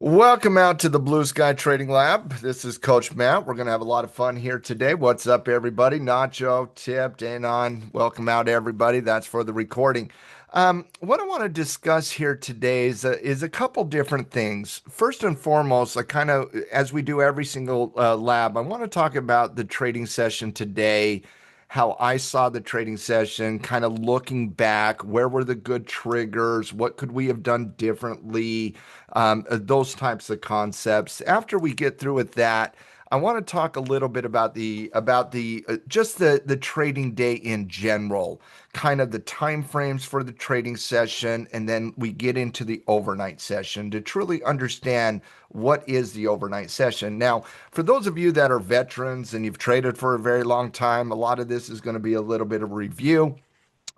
Welcome out to the BluSky Trading Lab. This is Coach Matt. We're going to have a lot of fun here today. What's up, everybody? Nacho, Tip, Danon. Welcome out, everybody. That's for the recording. What I want to discuss here today is a couple different things. First and foremost, I kind of, as we do every single lab, I want to talk about the trading session today, how I saw the trading session, kind of looking back, where were the good triggers, what could we have done differently, those types of concepts. After we get through with that, I want to talk a little bit about the just the trading day in general, kind of the time frames for the trading session, and then we get into the overnight session to truly understand what is the overnight session. Now, for those of you that are veterans and you've traded for a very long time, a lot of this is going to be a little bit of review,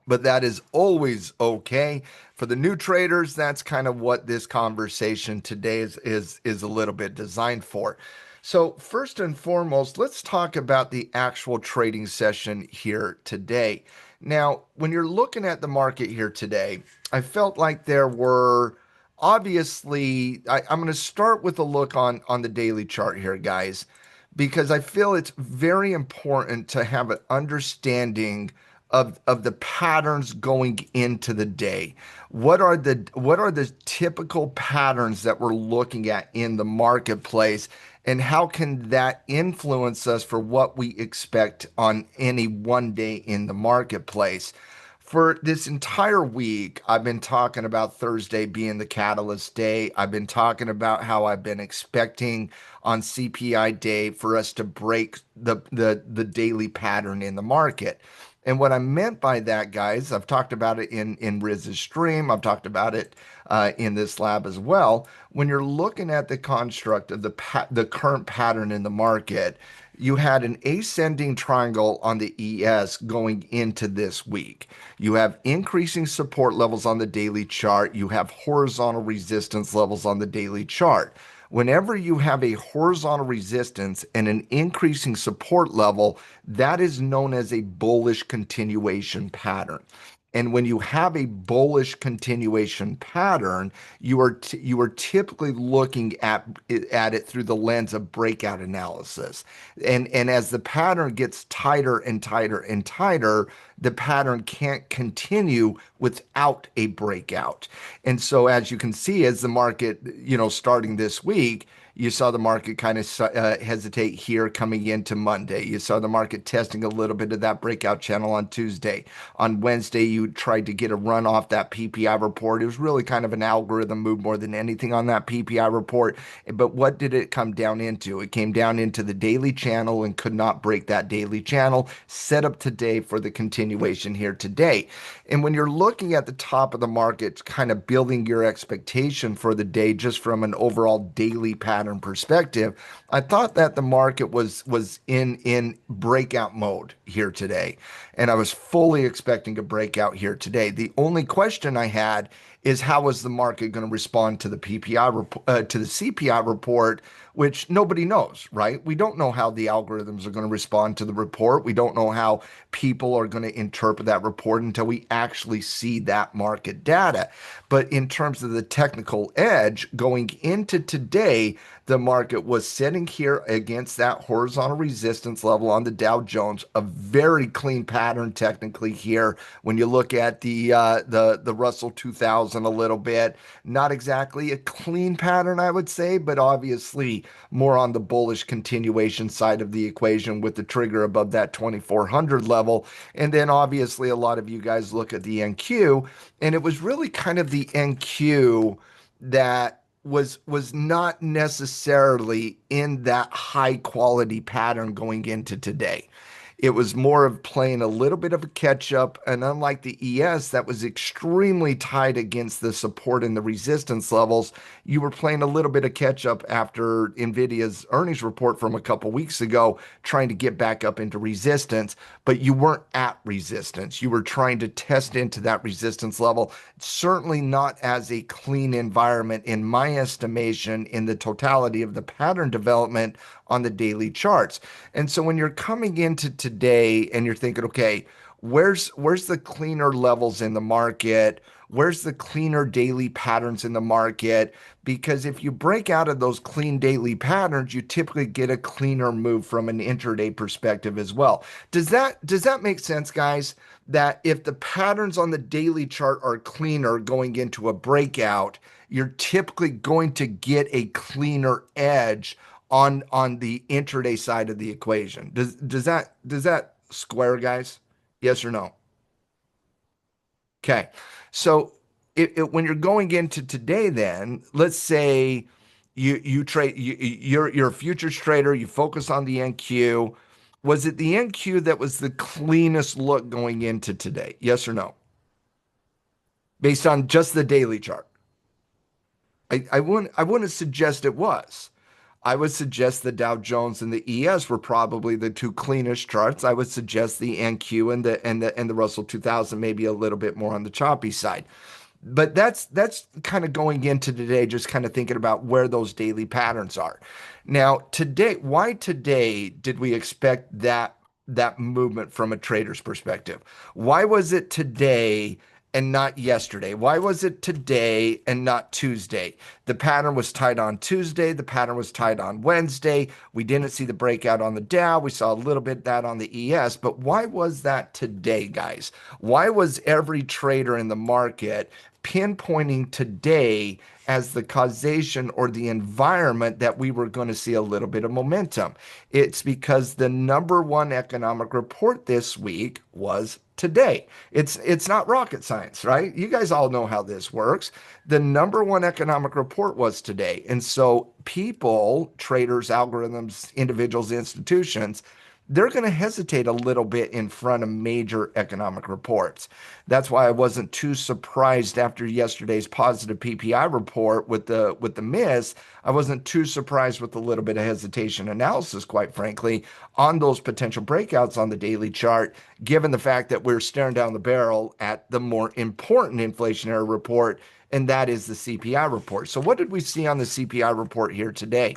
but that is always okay. For the new traders, that's kind of what this conversation today is a little bit designed for. So, first and foremost, let's talk about the actual trading session here today. Now, when you're looking at the market here today, I felt like there were obviously, I'm going to start with a look on the daily chart here, guys, because I feel it's very important to have an understanding of the patterns going into the day. What are the typical patterns that we're looking at in the marketplace, and how can that influence us for what we expect on any one day in the marketplace? For this entire week, I've been talking about Thursday being the catalyst day. I've been talking about how I've been expecting on CPI day for us to break the daily pattern in the market. And what I meant by that, guys, I've talked about it in Riz's stream. I've talked about it in this lab as well. When you're looking at the construct of the current pattern in the market, you had an ascending triangle on the ES going into this week. You have increasing support levels on the daily chart. You have horizontal resistance levels on the daily chart. Whenever you have a horizontal resistance and an increasing support level, that is known as a bullish continuation pattern. And when you have a bullish continuation pattern, you are typically looking at it through the lens of breakout analysis. And as the pattern gets tighter and tighter and tighter, the pattern can't continue without a breakout. And so, as you can see, as the market, starting this week, you saw the market kind of hesitate here coming into Monday. You saw the market testing a little bit of that breakout channel on Tuesday. On Wednesday, you tried to get a run off that PPI report. It was really kind of an algorithm move more than anything on that PPI report. But what did it come down into? It came down into the daily channel and could not break that daily channel. Set up today for the continuation here today. And when you're looking at the top of the market, kind of building your expectation for the day just from an overall daily pattern perspective, I thought that the market was in breakout mode here today, and I was fully expecting a breakout here today. The only question I had is how is the market going to respond to the to the CPI report, which nobody knows, right? We don't know how the algorithms are going to respond to the report. We don't know how people are going to interpret that report until we actually see that market data. But in terms of the technical edge going into today, the market was sitting here against that horizontal resistance level on the Dow Jones, a very clean pattern technically here. When you look at the Russell 2000 a little bit, not exactly a clean pattern, I would say, but obviously more on the bullish continuation side of the equation with the trigger above that 2400 level. And then obviously a lot of you guys look at the NQ, and it was really kind of the NQ that was not necessarily in that high quality pattern going into today. It was more of playing a little bit of a catch up. And unlike the ES, that was extremely tight against the support and the resistance levels, you were playing a little bit of catch up after NVIDIA's earnings report from a couple weeks ago, trying to get back up into resistance, but you weren't at resistance. You were trying to test into that resistance level. Certainly not as a clean environment, in my estimation, in the totality of the pattern development on the daily charts. And so when you're coming into today and you're thinking, okay, where's the cleaner levels in the market? Where's the cleaner daily patterns in the market? Because if you break out of those clean daily patterns, you typically get a cleaner move from an intraday perspective as well. Does that make sense, guys? That if the patterns on the daily chart are cleaner going into a breakout, you're typically going to get a cleaner edge on the intraday side of the equation. Does that square, guys? Yes or no? Okay. So when you're going into today, then let's say you trade you're a futures trader, you focus on the NQ. Was it the NQ that was the cleanest look going into today? Yes or no? Based on just the daily chart. I wouldn't suggest it was. I would suggest the Dow Jones and the ES were probably the two cleanest charts. I would suggest the NQ and the Russell 2000 maybe a little bit more on the choppy side. But that's kind of going into today, just kind of thinking about where those daily patterns are. Now, today, why today did we expect that movement from a trader's perspective? Why was it today and not yesterday? Why was it today and not Tuesday? The pattern was tight on Tuesday. The pattern was tight on Wednesday. We didn't see the breakout on the Dow. We saw a little bit of that on the ES. But why was that today, guys? Why was every trader in the market pinpointing today as the causation or the environment that we were going to see a little bit of momentum? It's because the number one economic report this week was today. It's not rocket science, right? You guys all know how this works. The number one economic report was today. And so people, traders, algorithms, individuals, institutions, they're going to hesitate a little bit in front of major economic reports. That's why I wasn't too surprised after yesterday's positive PPI report with the miss. I wasn't too surprised with a little bit of hesitation analysis, quite frankly, on those potential breakouts on the daily chart, given the fact that we're staring down the barrel at the more important inflationary report, and that is the CPI report. So, what did we see on the CPI report here today?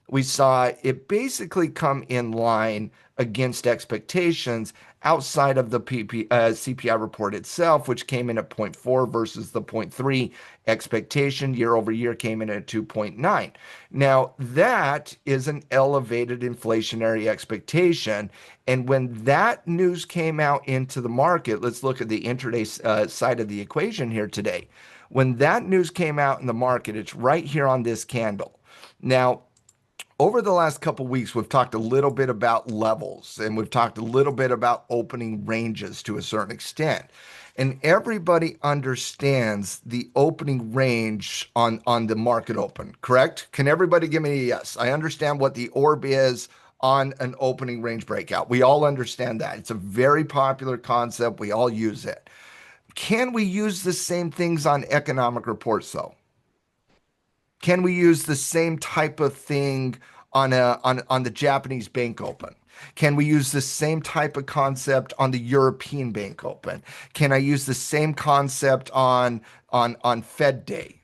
We saw it basically come in line against expectations outside of the CPI report itself, which came in at zero point 0.4 versus the zero point 0.3 expectation. Year over year came in at 2.9. Now, that is an elevated inflationary expectation. And when that news came out into the market, let's look at the intraday side of the equation here today. When that news came out in the market, it's right here on this candle. Now, over the last couple weeks, we've talked a little bit about levels and we've talked a little bit about opening ranges to a certain extent. And everybody understands the opening range on the market open, correct? Can everybody give me a yes? I understand what the orb is on an opening range breakout. We all understand that. It's a very popular concept. We all use it. Can we use the same things on economic reports, though? Can we use the same type of thing on the Japanese Bank Open? Can we use the same type of concept on the European Bank Open? Can I use the same concept on Fed Day?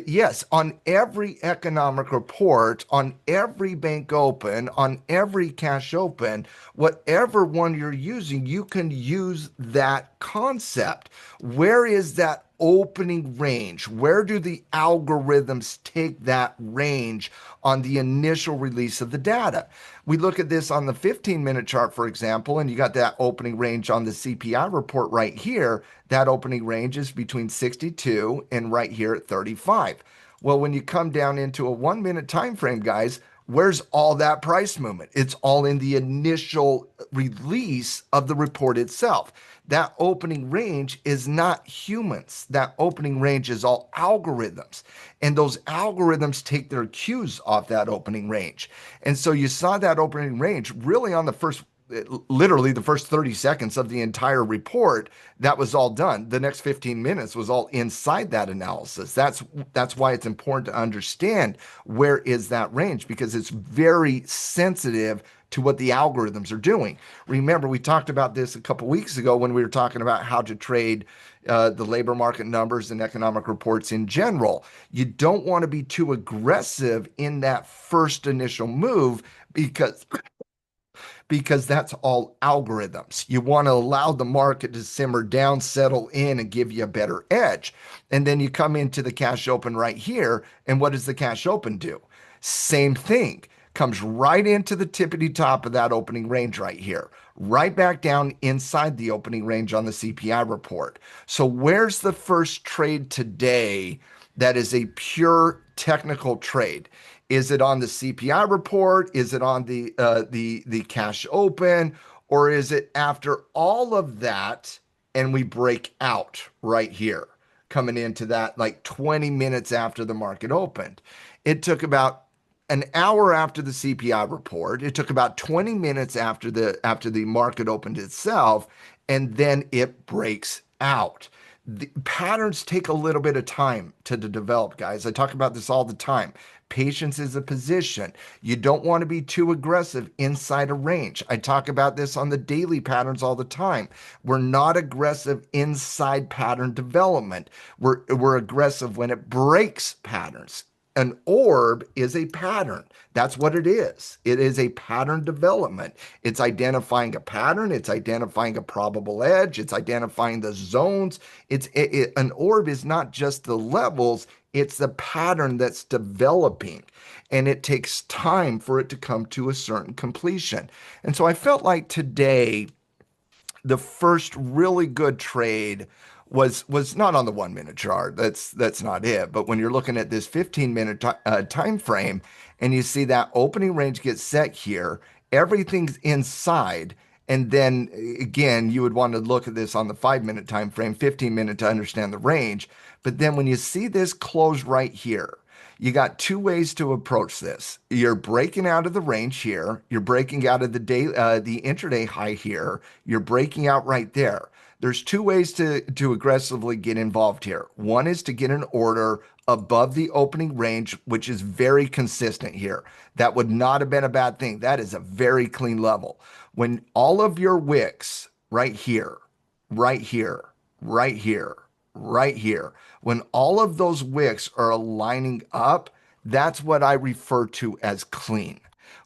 Yes, on every economic report, on every bank open, on every cash open, whatever one you're using, you can use that concept. Where is that opening range? Where do the algorithms take that range on the initial release of the data? We look at this on the 15-minute chart, for example, and you got that opening range on the CPI report right here. That opening range is between 62 and right here at 35. Well, when you come down into a 1 minute time frame, guys, where's all that price movement? It's all in the initial release of the report itself. That opening range is not humans. That opening range is all algorithms. And those algorithms take their cues off that opening range. And so you saw that opening range really on the first, literally the first 30 seconds of the entire report. That was all done. The next 15 minutes was all inside that analysis. That's why it's important to understand where is that range, because it's very sensitive to what the algorithms are doing. Remember, we talked about this a couple weeks ago when we were talking about how to trade the labor market numbers and economic reports in general. You don't want to be too aggressive in that first initial move because that's all algorithms. You want to allow the market to simmer down, settle in, and give you a better edge. And then you come into the cash open right here. And what does the cash open do? Same thing. Comes right into the tippity top of that opening range right here, right back down inside the opening range on the CPI report. So, where's the first trade today that is a pure technical trade? Is it on the CPI report? Is it on the cash open? Or is it after all of that and we break out right here, coming into that like 20 minutes after the market opened? It took about an hour after the CPI report. It took about 20 minutes after the market opened itself, and then it breaks out. The patterns take a little bit of time to develop, guys. I talk about this all the time. Patience is a position. You don't want to be too aggressive inside a range. I talk about this on the daily patterns all the time. We're not aggressive inside pattern development. We're aggressive when it breaks patterns. An orb is a pattern. That's what it is. It is a pattern development. It's identifying a pattern. It's identifying a probable edge. It's identifying the zones. An orb is not just the levels. It's the pattern that's developing, and it takes time for it to come to a certain completion. And so I felt like today the first really good trade was not on the 1 minute chart. That's not it. But when you're looking at this 15-minute time frame and you see that opening range get set here, everything's inside. And then again, you would want to look at this on the 5 minute time frame, 15-minute to understand the range. But then when you see this close right here, you got two ways to approach this. You're breaking out of the range here. You're breaking out of the intraday high here. You're breaking out right there. There's two ways to aggressively get involved here. One is to get an order above the opening range, which is very consistent here. That would not have been a bad thing. That is a very clean level. When all of your wicks right here, right here, right here, right here, when all of those wicks are aligning up, that's what I refer to as clean.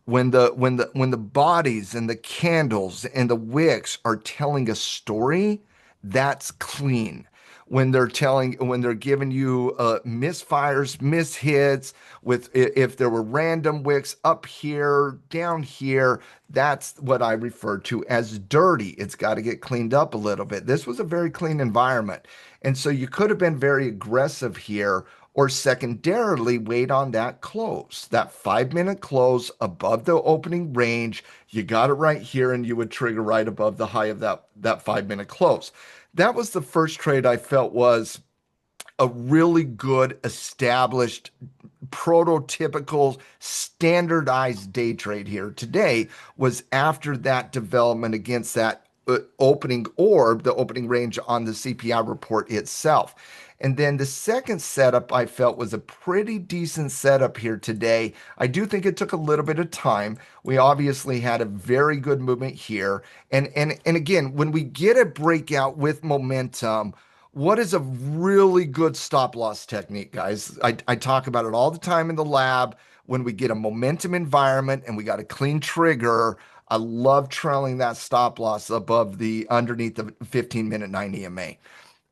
When the bodies and the candles and the wicks are telling a story, that's clean. When they're giving you misfires, mishits, with if there were random wicks up here, down here, that's what I refer to as dirty. It's got to get cleaned up a little bit. This was a very clean environment. And so you could have been very aggressive here, or secondarily wait on that close, that 5 minute close above the opening range. You got it right here, and you would trigger right above the high of that 5 minute close. That was the first trade I felt was a really good, established, prototypical, standardized day trade here today, was after that development against that opening orb, the opening range on the CPI report itself. And then the second setup I felt was a pretty decent setup here today. I do think it took a little bit of time. We obviously had a very good movement here. And again, when we get a breakout with momentum, what is a really good stop loss technique, guys? I talk about it all the time in the lab. When we get a momentum environment and we got a clean trigger, I love trailing that stop loss above the underneath the 15-minute 9 EMA.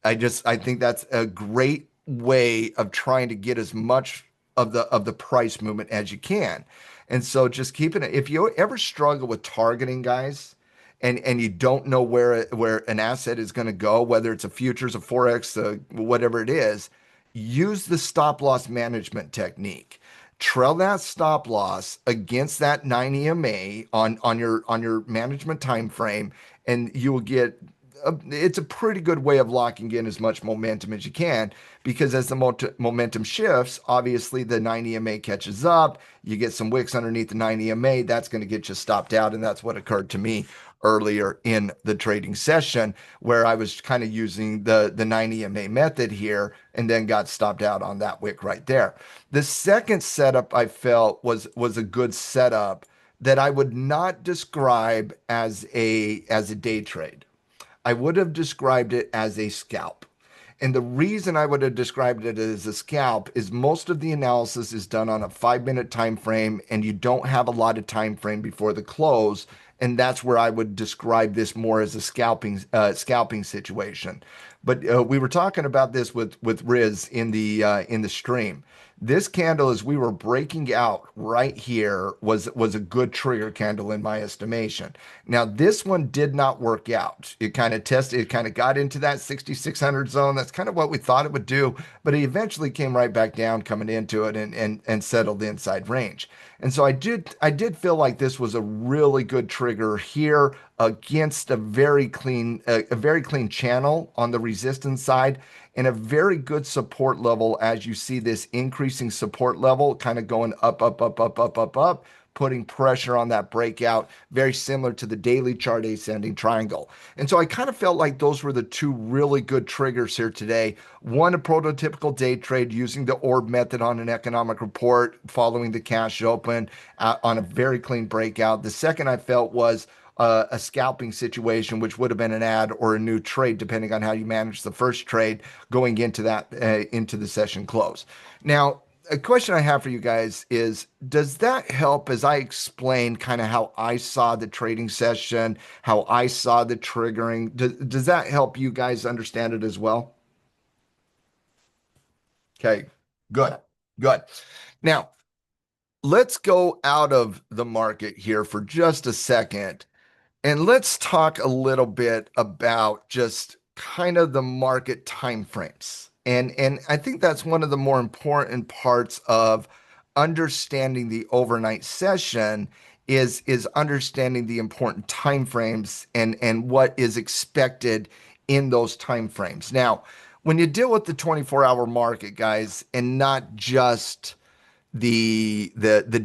I think that's a great way of trying to get as much of the price movement as you can. And so just keeping it, if you ever struggle with targeting, guys, and you don't know where an asset is going to go, whether it's a futures, a forex, whatever it is, use the stop loss management technique. Trail that stop loss against that 9 EMA on your management time frame, and you will get it's a pretty good way of locking in as much momentum as you can, because as the momentum shifts, obviously the 9 EMA catches up. You get some wicks underneath the 9 EMA. That's going to get you stopped out. And that's what occurred to me earlier in the trading session, where I was kind of using the 9 EMA method here and then got stopped out on that wick right there. The second setup I felt was a good setup that I would not describe as a day trade. I would have described it as a scalp. And the reason I would have described it as a scalp is most of the analysis is done on a 5 minute time frame, and you don't have a lot of time frame before the close. and that's where I would describe this more as a scalping situation. But we were talking about this with Riz in the stream. This candle, as we were breaking out right here, was a good trigger candle in my estimation. Now, this one did not work out. It kind of tested, it kind of got into that 6,600 zone. That's kind of what we thought it would do, but it eventually came right back down coming into it and settled inside range. And so I did feel like this was a really good trigger here against a very clean channel on the resistance side and a very good support level as you see this increasing support level kind of going up, up, up, up, up, up, up, putting pressure on that breakout, very similar to the daily chart ascending triangle. And so I kind of felt like those were the two really good triggers here today. One, a prototypical day trade using the orb method on an economic report, following the cash open on a very clean breakout. The second I felt was a scalping situation, which would have been an ad or a new trade, depending on how you manage the first trade going into the session close. Now, a question I have for you guys is, does that help as I explain kind of how I saw the trading session, how I saw the triggering? Does that help you guys understand it as well? Okay, good, good. Now, let's go out of the market here for just a second. And let's talk a little bit about just kind of the market timeframes. And I think that's one of the more important parts of understanding the overnight session is understanding the important timeframes and what is expected in those timeframes. Now, when you deal with the 24-hour market, guys, and not just the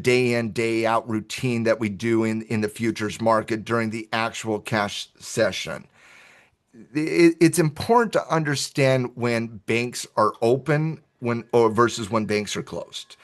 day in day out routine that we do in the futures market during the actual cash session, it's important to understand when banks are open when or versus when banks are closed.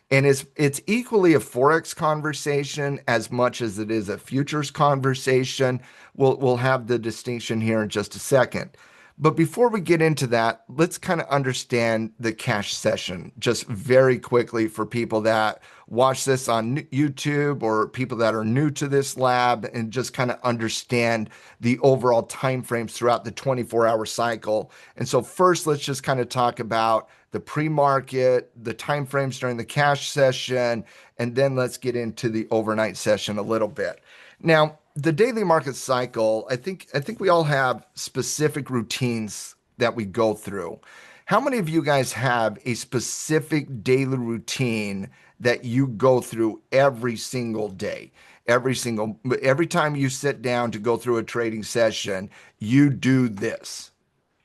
And it's equally a forex conversation as much as it is a futures conversation. We'll have the distinction here in just a second. But before we get into that, let's kind of understand the cash session just very quickly for people that watch this on YouTube or people that are new to this lab and just kind of understand the overall timeframes throughout the 24-hour cycle. And so first, let's just kind of talk about the pre-market, the timeframes during the cash session, and then let's get into the overnight session a little bit. Now, the daily market cycle, I think we all have specific routines that we go through. How many of you guys have a specific daily routine that you go through every single day? Every time you sit down to go through a trading session, you do this.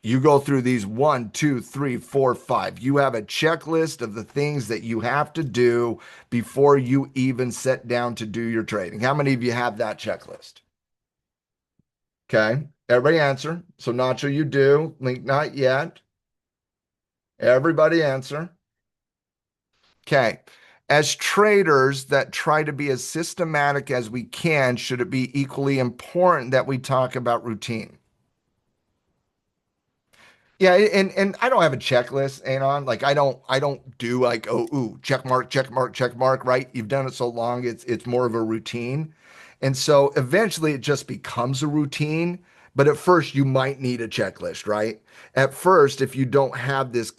You go through these one, two, three, four, five. You have a checklist of the things that you have to do before you even sit down to do your trading. How many of you have that checklist? Okay. Everybody answer. So Nacho, you do. Link, not yet. Everybody answer. Okay. As traders that try to be as systematic as we can, should it be equally important that we talk about routine? Yeah, and I don't have a checklist, Anon. Like I don't do like, oh ooh, check mark, check mark, check mark, right? You've done it so long, it's more of a routine. And so eventually it just becomes a routine, but at first you might need a checklist, right? At first, if you don't have this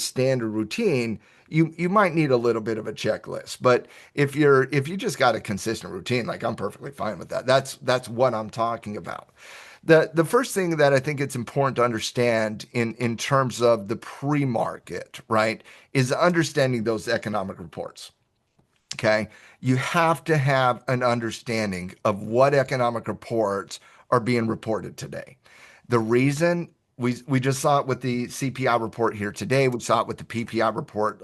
standard routine, you might need a little bit of a checklist. But if you just got a consistent routine, like I'm perfectly fine with that. That's what I'm talking about. The first thing that I think it's important to understand in terms of the pre-market, right, is understanding those economic reports. Okay. You have to have an understanding of what economic reports are being reported today. The reason we just saw it with the CPI report here today. We saw it with the PPI report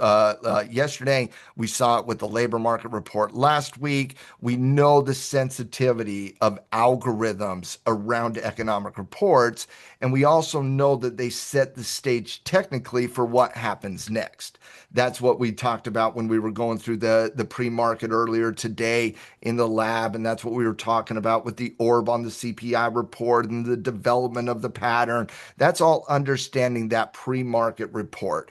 yesterday. We saw it with the labor market report last week. We know the sensitivity of algorithms around economic reports, and we also know that they set the stage technically for what happens next. That's what we talked about when we were going through the pre-market earlier today in the lab, and that's what we were talking about with the orb on the CPI report and the development of the pattern. That's all understanding that pre-market report.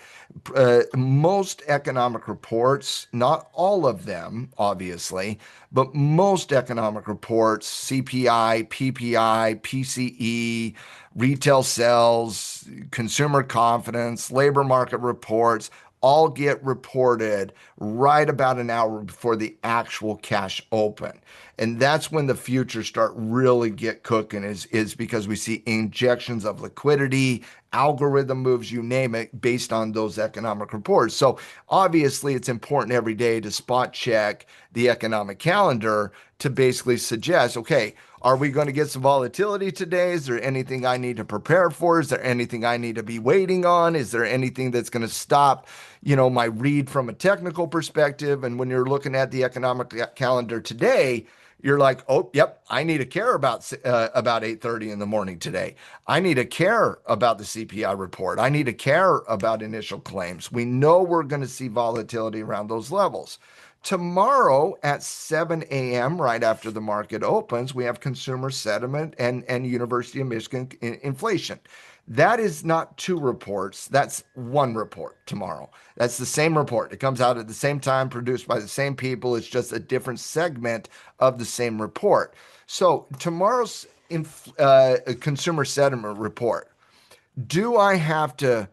Most economic reports, not all of them, obviously, but most economic reports, CPI, PPI, PCE, retail sales, consumer confidence, labor market reports, all get reported right about an hour before the actual cash open. And that's when the futures start really get cooking is because we see injections of liquidity, algorithm moves, you name it, based on those economic reports. So obviously it's important every day to spot check the economic calendar to basically suggest, okay, are we going to get some volatility today? Is there anything I need to prepare for? Is there anything I need to be waiting on? Is there anything that's going to stop, my read from a technical perspective? And when you're looking at the economic calendar today, you're like, oh, yep, I need to care about 8:30 in the morning today. I need to care about the CPI report. I need to care about initial claims. We know we're going to see volatility around those levels. Tomorrow at 7 a.m., right after the market opens, we have consumer sentiment and University of Michigan inflation. That is not two reports. That's one report tomorrow. That's the same report. It comes out at the same time, produced by the same people. It's just a different segment of the same report. So tomorrow's consumer sentiment report, do I have to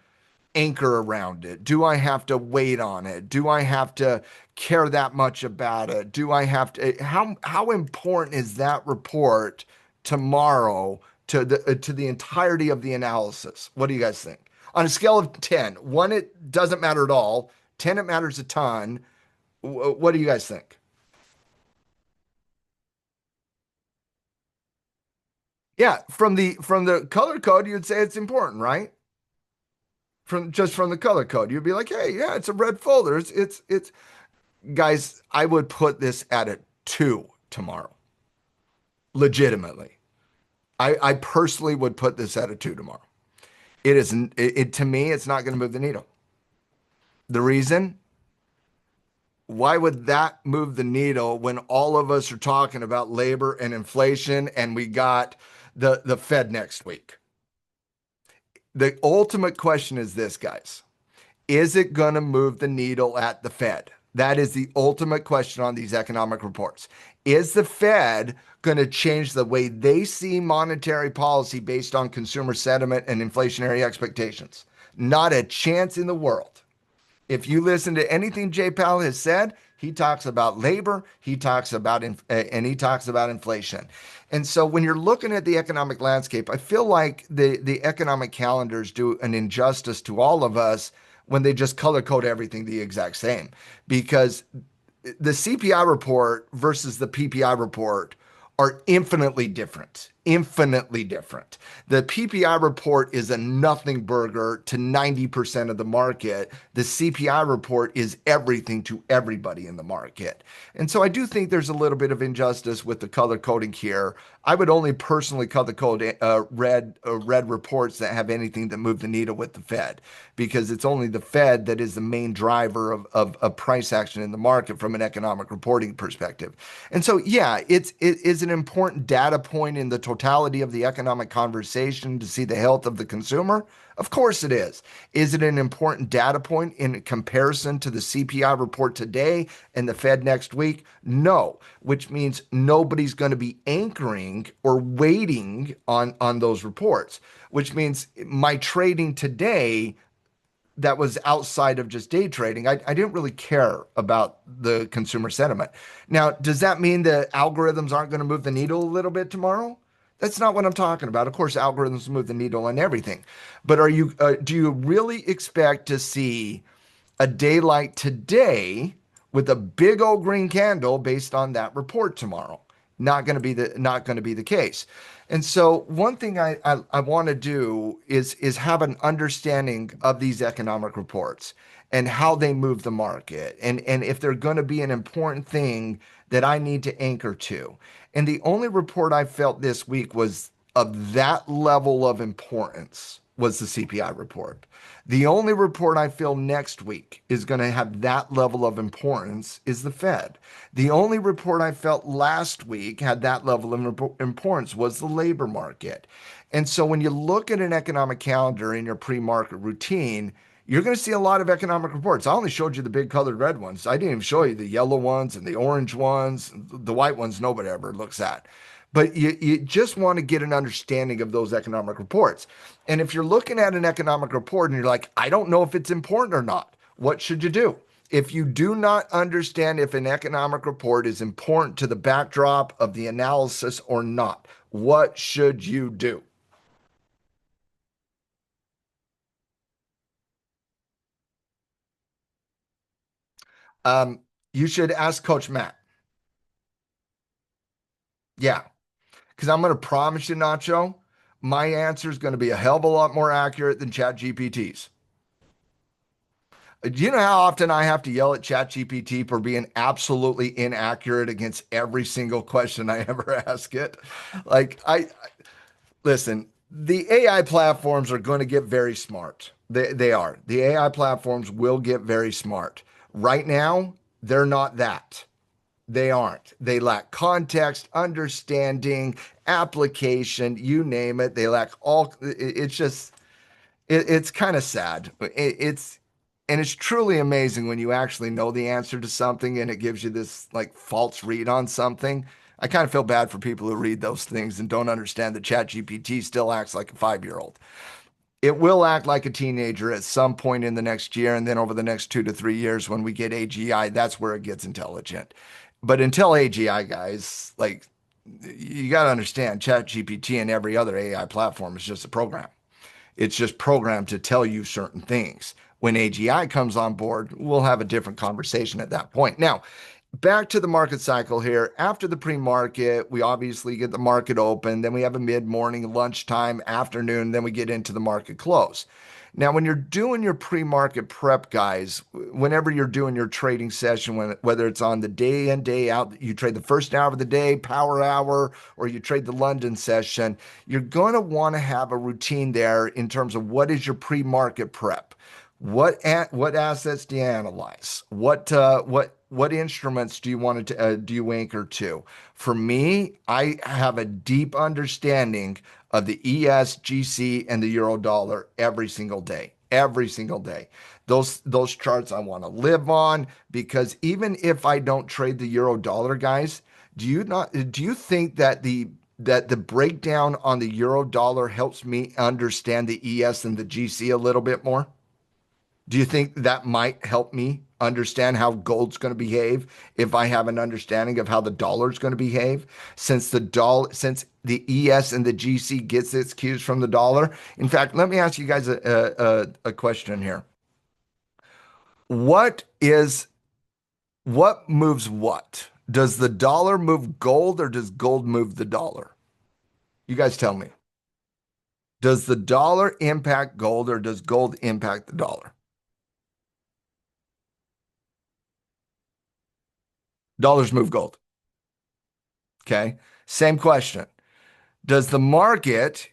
anchor around it? Do I have to wait on it? Do I have to care that much about it? Do I have to how important is that report tomorrow to the entirety of the analysis? What do you guys think? On a scale of 10, 1 it doesn't matter at all, 10 it matters a ton. What do you guys think? Yeah, from the color code you'd say it's important, right? From the color code, you'd be like, hey, yeah, it's a red folder. It's guys, I would put this at a 2 tomorrow. Legitimately. I personally would put this at a 2 tomorrow. It isn't it to me, it's not going to move the needle. The reason, why would that move the needle when all of us are talking about labor and inflation and we got the Fed next week? The ultimate question is this, guys. Is it going to move the needle at the Fed? That is the ultimate question on these economic reports. Is the Fed going to change the way they see monetary policy based on consumer sentiment and inflationary expectations? Not a chance in the world. If you listen to anything Jay Powell has said, he talks about labor, and he talks about inflation. And so when you're looking at the economic landscape, I feel like the economic calendars do an injustice to all of us when they just color code everything the exact same. Because the CPI report versus the PPI report are infinitely different. Infinitely different. The PPI report is a nothing burger to 90% of the market. The CPI report is everything to everybody in the market. And so I do think there's a little bit of injustice with the color coding here. I would only personally color code red reports that have anything that move the needle with the Fed, because it's only the Fed that is the main driver of price action in the market from an economic reporting perspective. And so, yeah, it is an important data point in the totality of the economic conversation to see the health of the consumer. Of course it is. Is it an important data point in comparison to the CPI report today and the Fed next week? No, which means nobody's going to be anchoring or waiting on those reports, which means my trading today that was outside of just day trading, I didn't really care about the consumer sentiment. Now, does that mean the algorithms aren't going to move the needle a little bit tomorrow? That's not what I'm talking about. Of course, algorithms move the needle on everything. But do you really expect to see a day like today with a big old green candle based on that report tomorrow? Not going to be the case. And so one thing I want to do is have an understanding of these economic reports and how they move the market, and if they're going to be an important thing that I need to anchor to. And the only report I felt this week was of that level of importance was the CPI report. The only report I feel next week is going to have that level of importance is the Fed. The only report I felt last week had that level of importance was the labor market. And so when you look at an economic calendar in your pre-market routine, you're going to see a lot of economic reports. I only showed you the big colored red ones. I didn't even show you the yellow ones and the orange ones, the white ones nobody ever looks at. But you just want to get an understanding of those economic reports. And if you're looking at an economic report and you're like, I don't know if it's important or not, what should you do? If you do not understand if an economic report is important to the backdrop of the analysis or not, what should you do? Um, you should ask Coach Matt. Yeah, because I'm going to promise you, Nacho, my answer is going to be a hell of a lot more accurate than ChatGPT's. Do you know how often I have to yell at ChatGPT for being absolutely inaccurate against every single question I ever ask it? Like, listen, the AI platforms are going to get very smart. They are. The AI platforms will get very smart. Right now, they're not that. They aren't. They lack context, understanding, application, you name it. They lack all. It's just, it's kind of sad. And it's truly amazing when you actually know the answer to something and it gives you this like false read on something. I kind of feel bad for people who read those things and don't understand that ChatGPT still acts like a 5-year-old. It will act like a teenager at some point in the next year, and then over the next 2 to 3 years, when we get AGI, that's where it gets intelligent. But until AGI, guys, like you got to understand, ChatGPT and every other AI platform is just a program. It's just programmed to tell you certain things. When AGI comes on board, we'll have a different conversation at that point. Now, back to the market cycle here. After the pre-market, we obviously get the market open, then we have a mid-morning, lunchtime, afternoon, then we get into the market close. Now, when you're doing your pre-market prep, guys, whenever you're doing your trading session, whether it's on the day in, day out, you trade the first hour of the day, power hour, or you trade the London session, you're going to want to have a routine there in terms of what is your pre-market prep. What assets do you analyze? What instruments do you want to do you anchor to? For me, I have a deep understanding of the ES, GC, and the euro dollar every single day. Every single day. Those charts I want to live on because even if I don't trade the euro dollar, guys, do you think that the breakdown on the euro dollar helps me understand the ES and the GC a little bit more? Do you think that might help me understand how gold's going to behave if I have an understanding of how the dollar's going to behave? Since the ES and the GC gets its cues from the dollar. In fact, let me ask you guys a question here. What is what moves what? Does the dollar move gold or does gold move the dollar? You guys tell me. Does the dollar impact gold or does gold impact the dollar? Dollars move gold. Okay. Same question. Does the market,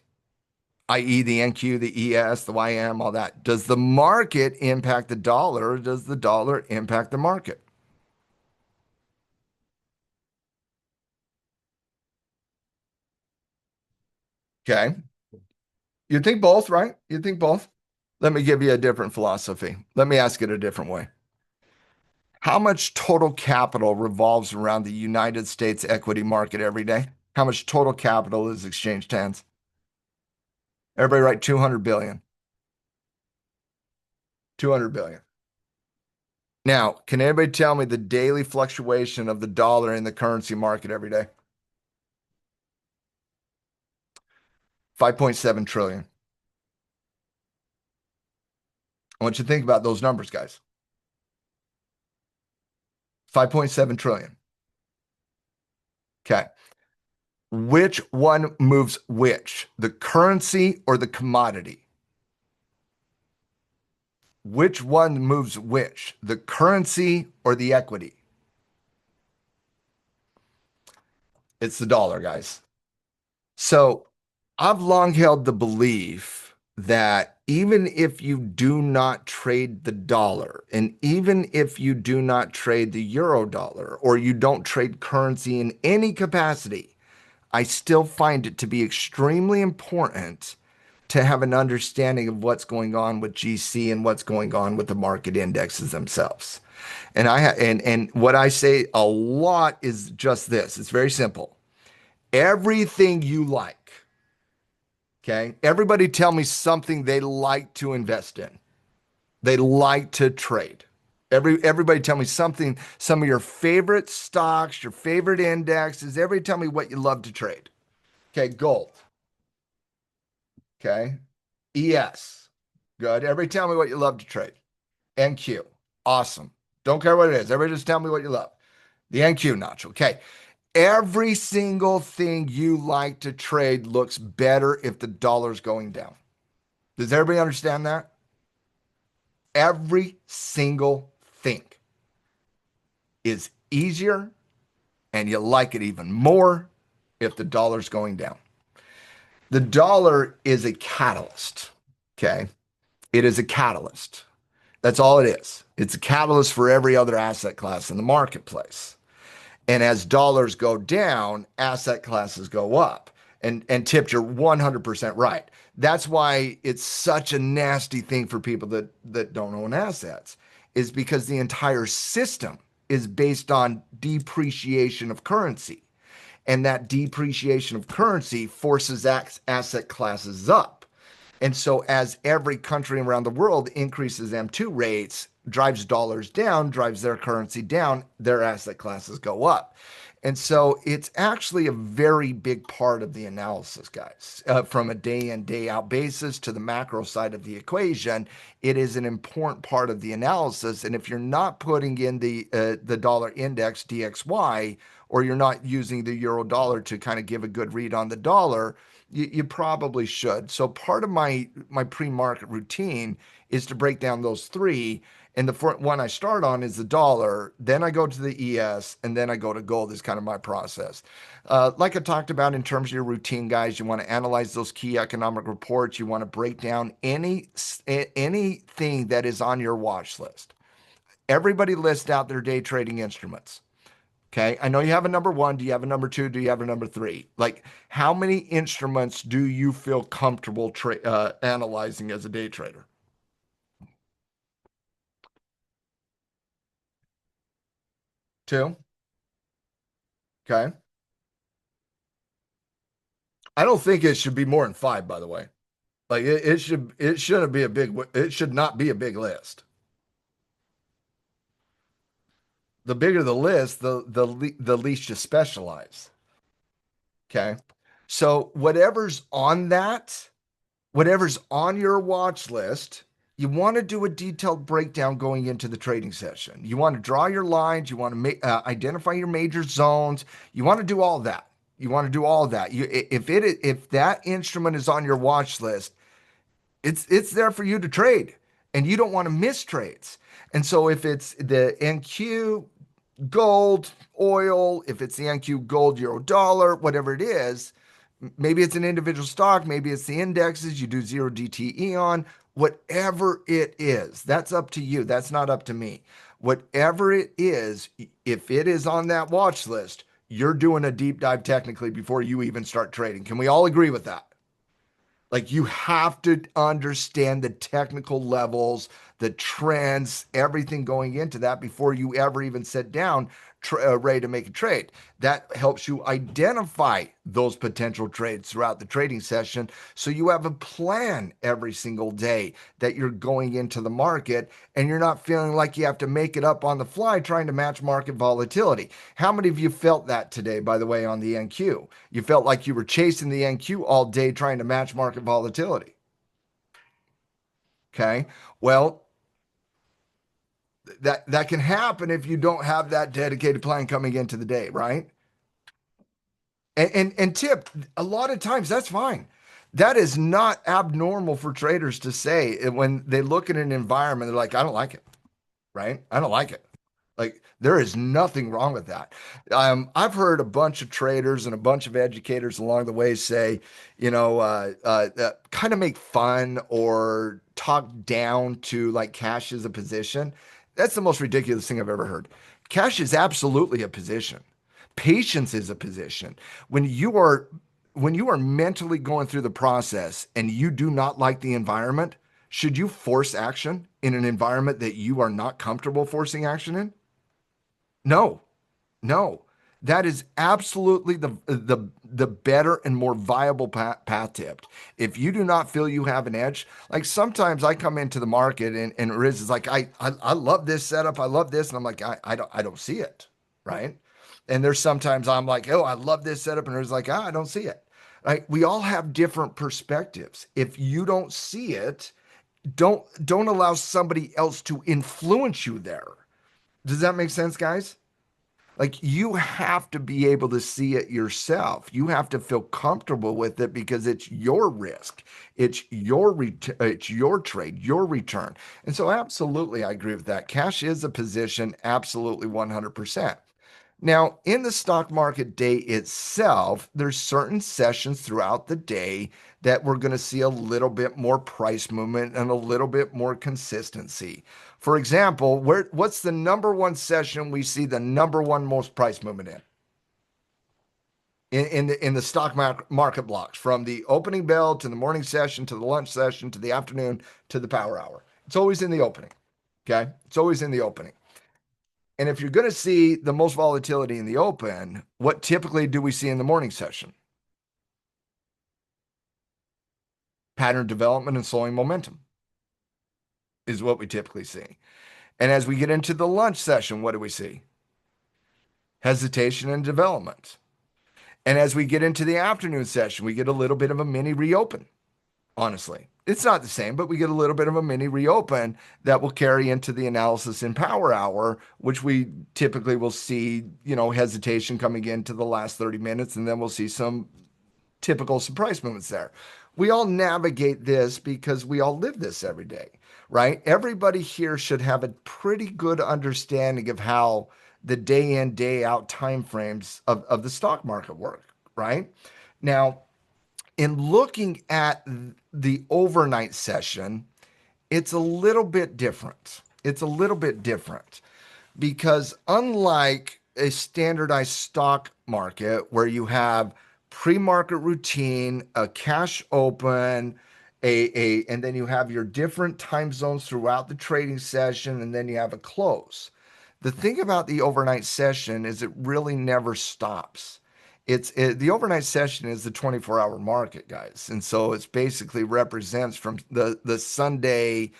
i.e., the NQ, the ES, the YM, all that, does the market impact the dollar or does the dollar impact the market? Okay. You think both, right? You think both? Let me give you a different philosophy. Let me ask it a different way. How much total capital revolves around the United States equity market every day? How much total capital is exchanged hands? Everybody write 200 billion. 200 billion. Now, can anybody tell me the daily fluctuation of the dollar in the currency market every day? 5.7 trillion. I want you to think about those numbers, guys. 5.7 trillion. Okay. Which one moves which? The currency or the commodity? Which one moves which? The currency or the equity? It's the dollar, guys. So I've long held the belief. that even if you do not trade the dollar, and even if you do not trade the euro dollar, or you don't trade currency in any capacity, I still find it to be extremely important to have an understanding of what's going on with GC and what's going on with the market indexes themselves. And what I say a lot is just this. It's very simple. Everything you like, okay? Everybody tell me something they like to invest in. They like to trade. Everybody tell me something, some of your favorite stocks, your favorite indexes. Everybody tell me what you love to trade. Okay, gold. Okay. ES. Good. Everybody tell me what you love to trade. NQ. Awesome. Don't care what it is. Everybody just tell me what you love. The NQ notch. Okay. Every single thing you like to trade looks better if the dollar's going down. Does everybody understand that? Every single thing is easier and you like it even more if the dollar's going down. The dollar is a catalyst. Okay. It is a catalyst. That's all it is. It's a catalyst for every other asset class in the marketplace. And as dollars go down, asset classes go up. And Tip, you're 100% right. That's why it's such a nasty thing for people that don't own assets, is because the entire system is based on depreciation of currency. And that depreciation of currency forces asset classes up. And so, as every country around the world increases M2 rates, drives dollars down, drives their currency down, their asset classes go up. And so, it's actually a very big part of the analysis, guys. From a day in, day out basis to the macro side of the equation, it is an important part of the analysis. And if you're not putting in the dollar index DXY, or you're not using the euro dollar to kind of give a good read on the dollar, you probably should. So part of my pre-market routine is to break down those three. And the one I start on is the dollar, then I go to the ES, and then I go to gold is kind of my process. Like I talked about in terms of your routine, guys, you want to analyze those key economic reports. You want to break down anything that is on your watch list. Everybody list out their day trading instruments. Okay. I know you have a number one. Do you have a number two? Do you have a number three? Like, how many instruments do you feel comfortable analyzing as a day trader? Two. Okay. I don't think it should be more than five, by the way. Like it shouldn't be a it should not be a big list. The bigger the list, the least you specialize. Okay. So whatever's on your watch list, you want to do a detailed breakdown going into the trading session. You want to draw your lines. You want to identify your major zones. You want to do all that. You want to do all that. If that instrument is on your watch list, it's there for you to trade, and you don't want to miss trades. And so if it's the NQ gold, oil, if it's the NQ gold, euro, dollar, whatever it is, maybe it's an individual stock, maybe it's the indexes you do zero DTE on, whatever it is, that's up to you. That's not up to me. Whatever it is, if it is on that watch list, you're doing a deep dive technically before you even start trading. Can we all agree with that? Like, you have to understand the technical levels, the trends, everything going into that before you ever even sit down ready to make a trade. That helps you identify those potential trades throughout the trading session. So you have a plan every single day that you're going into the market, and you're not feeling like you have to make it up on the fly trying to match market volatility. How many of you felt that today, by the way, on the NQ? You felt like you were chasing the NQ all day trying to match market volatility. Okay. Well, that can happen if you don't have that dedicated plan coming into the day, right? And Tip, a lot of times that's fine. That is not abnormal for traders to say when they look at an environment, they're like, I don't like it, right? I don't like it. Like there is nothing wrong with that. I've heard a bunch of traders and a bunch of educators along the way say, kind of make fun or talk down to like cash as a position. That's the most ridiculous thing I've ever heard. Cash is absolutely a position. Patience is a position. When you are when you are mentally going through the process and you do not like the environment, should you force action in an environment that you are not comfortable forcing action in? No, no. That is absolutely the better and more viable path tipped. If you do not feel you have an edge, like sometimes I come into the market and Riz is like, I love this setup, I love this, and I'm like, I don't see it, right? And there's sometimes I'm like, oh, I love this setup, and Riz is like, I don't see it. Right? We all have different perspectives. If you don't see it, don't allow somebody else to influence you there. Does that make sense, guys? Like you have to be able to see it yourself. You have to feel comfortable with it because it's your risk. It's your trade, your return. And so absolutely I agree with that. Cash is a position, absolutely 100%. Now, in the stock market day itself, there's certain sessions throughout the day that we're going to see a little bit more price movement and a little bit more consistency. For example, what's the number one session we see the number one most price movement in the stock market blocks from the opening bell to the morning session to the lunch session to the afternoon to the power hour? It's always in the opening. Okay? It's always in the opening. And if you're going to see the most volatility in the open, what typically do we see in the morning session? Pattern development and slowing momentum is what we typically see. And as we get into the lunch session, what do we see? Hesitation and development. And as we get into the afternoon session, we get a little bit of a mini reopen, honestly. It's not the same, but we get a little bit of a mini reopen that will carry into the analysis in power hour, which we typically will see, hesitation coming into the last 30 minutes, and then we'll see some typical surprise movements there. We all navigate this because we all live this every day, right? Everybody here should have a pretty good understanding of how the day in, day out timeframes of the stock market work, right? Now, in looking at the overnight session, it's a little bit different. It's a little bit different because unlike a standardized stock market where you have pre-market routine, a cash open, and then you have your different time zones throughout the trading session, and then you have a close. The thing about the overnight session is it really never stops. The overnight session is the 24-hour market, guys. And so it's basically represents from the Sunday,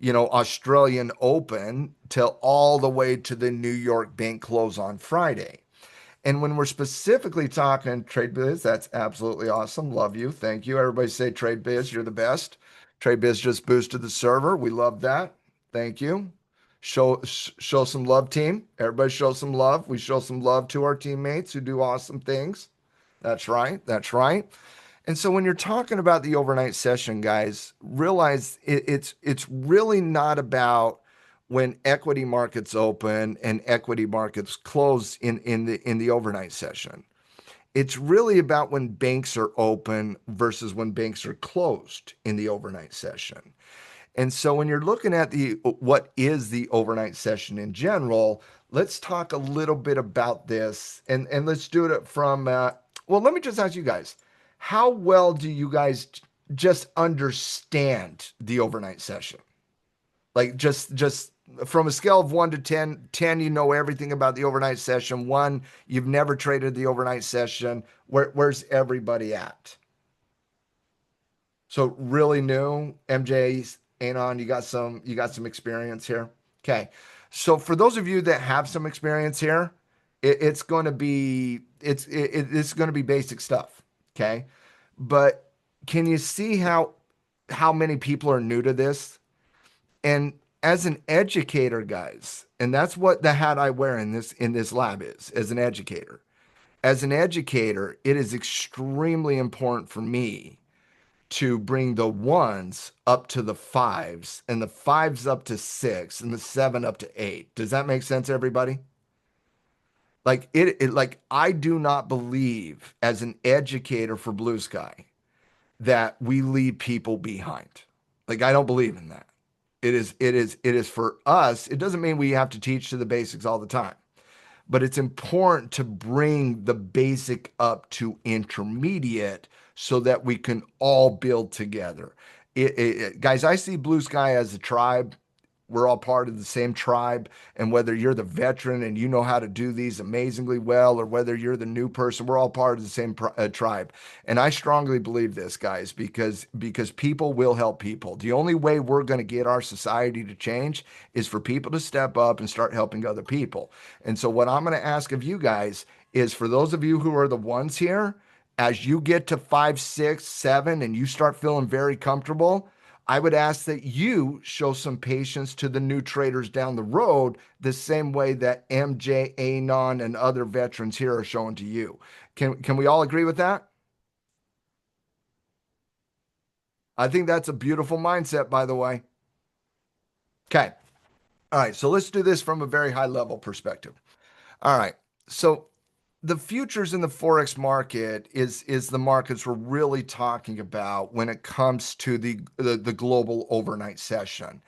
Australian Open till all the way to the New York bank close on Friday. And when we're specifically talking trade biz, that's absolutely awesome. Love you. Thank you. Everybody say trade biz, you're the best. Trade biz just boosted the server. We love that. Thank you. Show some love, team. Everybody show some love. We show some love to our teammates who do awesome things. That's right. That's right. And so when you're talking about the overnight session, guys, realize it's really not about when equity markets open and equity markets close in the overnight session. It's really about when banks are open versus when banks are closed in the overnight session. And so when you're looking at the what is the overnight session in general, let's talk a little bit about this and let's do it from well, let me just ask you guys, how well do you guys just understand the overnight session? Like just from a scale of 1 to 10, 10 you know everything about the overnight session, 1 you've never traded the overnight session. Where's everybody at? So really new, MJ, Anon, you got some experience here. Okay. So for those of you that have some experience here, it's going to be it's going to be basic stuff. Okay. But can you see how many people are new to this? And as an educator, guys, and that's what the hat I wear in this lab is as an educator. As an educator, it is extremely important for me to bring the ones up to the fives and the fives up to six and the seven up to eight. Does that make sense, everybody? Like I do not believe as an educator for Blue Sky that we leave people behind. Like I don't believe in that. It is for us. It doesn't mean we have to teach to the basics all the time, but it's important to bring the basic up to intermediate so that we can all build together. Guys, I see Blue Sky as a tribe. We're all part of the same tribe. And whether you're the veteran and you know how to do these amazingly well, or whether you're the new person, we're all part of the same tribe. And I strongly believe this, guys, because people will help people. The only way we're going to get our society to change is for people to step up and start helping other people. And so, what I'm going to ask of you guys is for those of you who are the ones here, as you get to five, six, seven, and you start feeling very comfortable, I would ask that you show some patience to the new traders down the road, the same way that MJ, Anon, and other veterans here are showing to you. Can we all agree with that? I think that's a beautiful mindset, by the way. Okay. All right. So let's do this from a very high level perspective. All right. So the futures in the forex market is the markets we're really talking about when it comes to the global overnight session.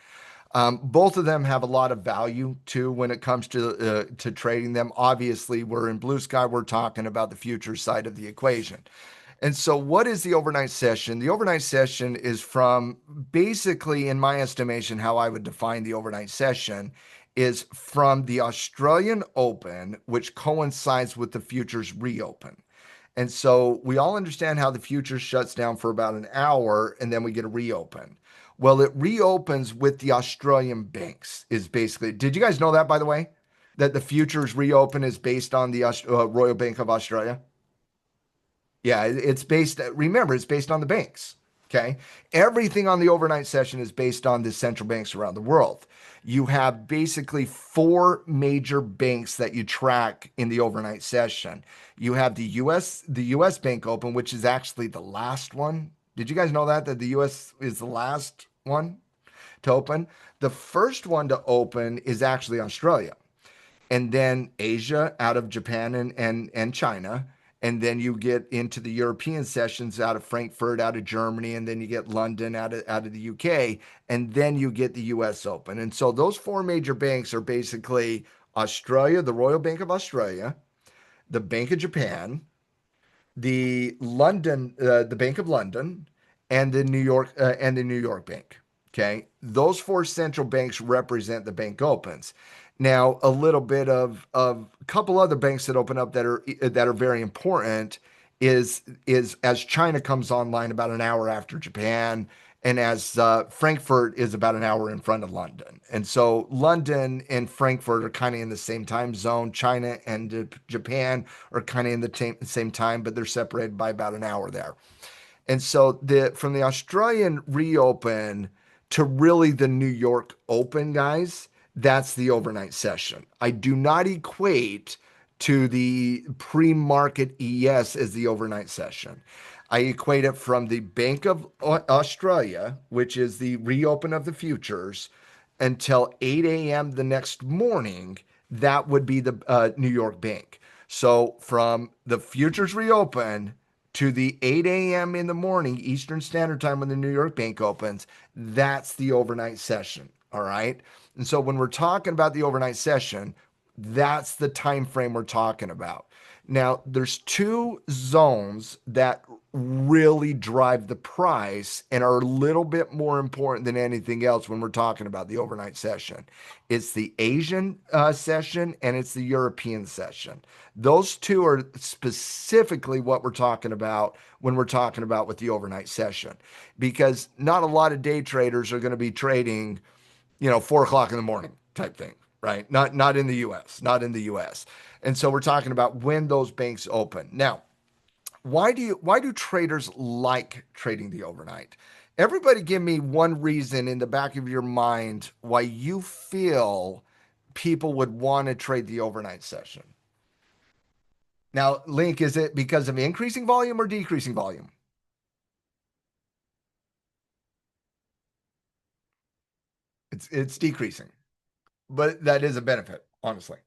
Both of them have a lot of value too when it comes to trading them. Obviously, we're in Blue Sky. We're talking about the futures side of the equation. And so, what is the overnight session? The overnight session is from basically, in my estimation, how I would define the overnight session is from the Australian Open, which coincides with the futures reopen. And so we all understand how the futures shuts down for about an hour and then we get a reopen. Well, it reopens with the Australian banks, is basically. Did you guys know that, by the way? That the futures reopen is based on the Royal Bank of Australia? Yeah, it's based, remember, it's based on the banks. Okay. Everything on the overnight session is based on the central banks around the world. You have basically four major banks that you track in the overnight session. You have the US Bank Open, which is actually the last one. Did you guys know that the US is the last one to open? The first one to open is actually Australia, and then Asia out of Japan and China. And then you get into the European sessions out of Frankfurt, out of Germany, and then you get London out of the UK, and then you get the US Open. And so those four major banks are basically Australia, the Royal Bank of Australia, the Bank of Japan, the Bank of London, and the New York Bank. Okay, those four central banks represent the bank opens. Now, a little bit of a couple other banks that open up that are very important is as China comes online about an hour after Japan, and as Frankfurt is about an hour in front of London. And so London and Frankfurt are kind of in the same time zone. China and Japan are kind of in the same time, but they're separated by about an hour there. And so the from the Australian reopen to really the New York Open, guys, that's the overnight session. I do not equate to the pre-market ES as the overnight session. I equate it from the Bank of Australia, which is the reopen of the futures, until 8 a.m. the next morning. That would be the New York Bank. So from the futures reopen to the 8 a.m. in the morning, Eastern Standard Time, when the New York Bank opens, that's the overnight session. All right. And so when we're talking about the overnight session, that's the time frame we're talking about. Now, there's two zones that really drive the price and are a little bit more important than anything else when we're talking about the overnight session. It's the Asian session and it's the European session. Those two are specifically what we're talking about when we're talking about with the overnight session, because not a lot of day traders are going to be trading 4 o'clock in the morning type thing, right? Not in the US, not in the US. And so we're talking about when those banks open. Now, why do traders like trading the overnight? Everybody give me one reason in the back of your mind why you feel people would want to trade the overnight session. Now, Link, is it because of increasing volume or decreasing volume? It's decreasing, but that is a benefit, honestly.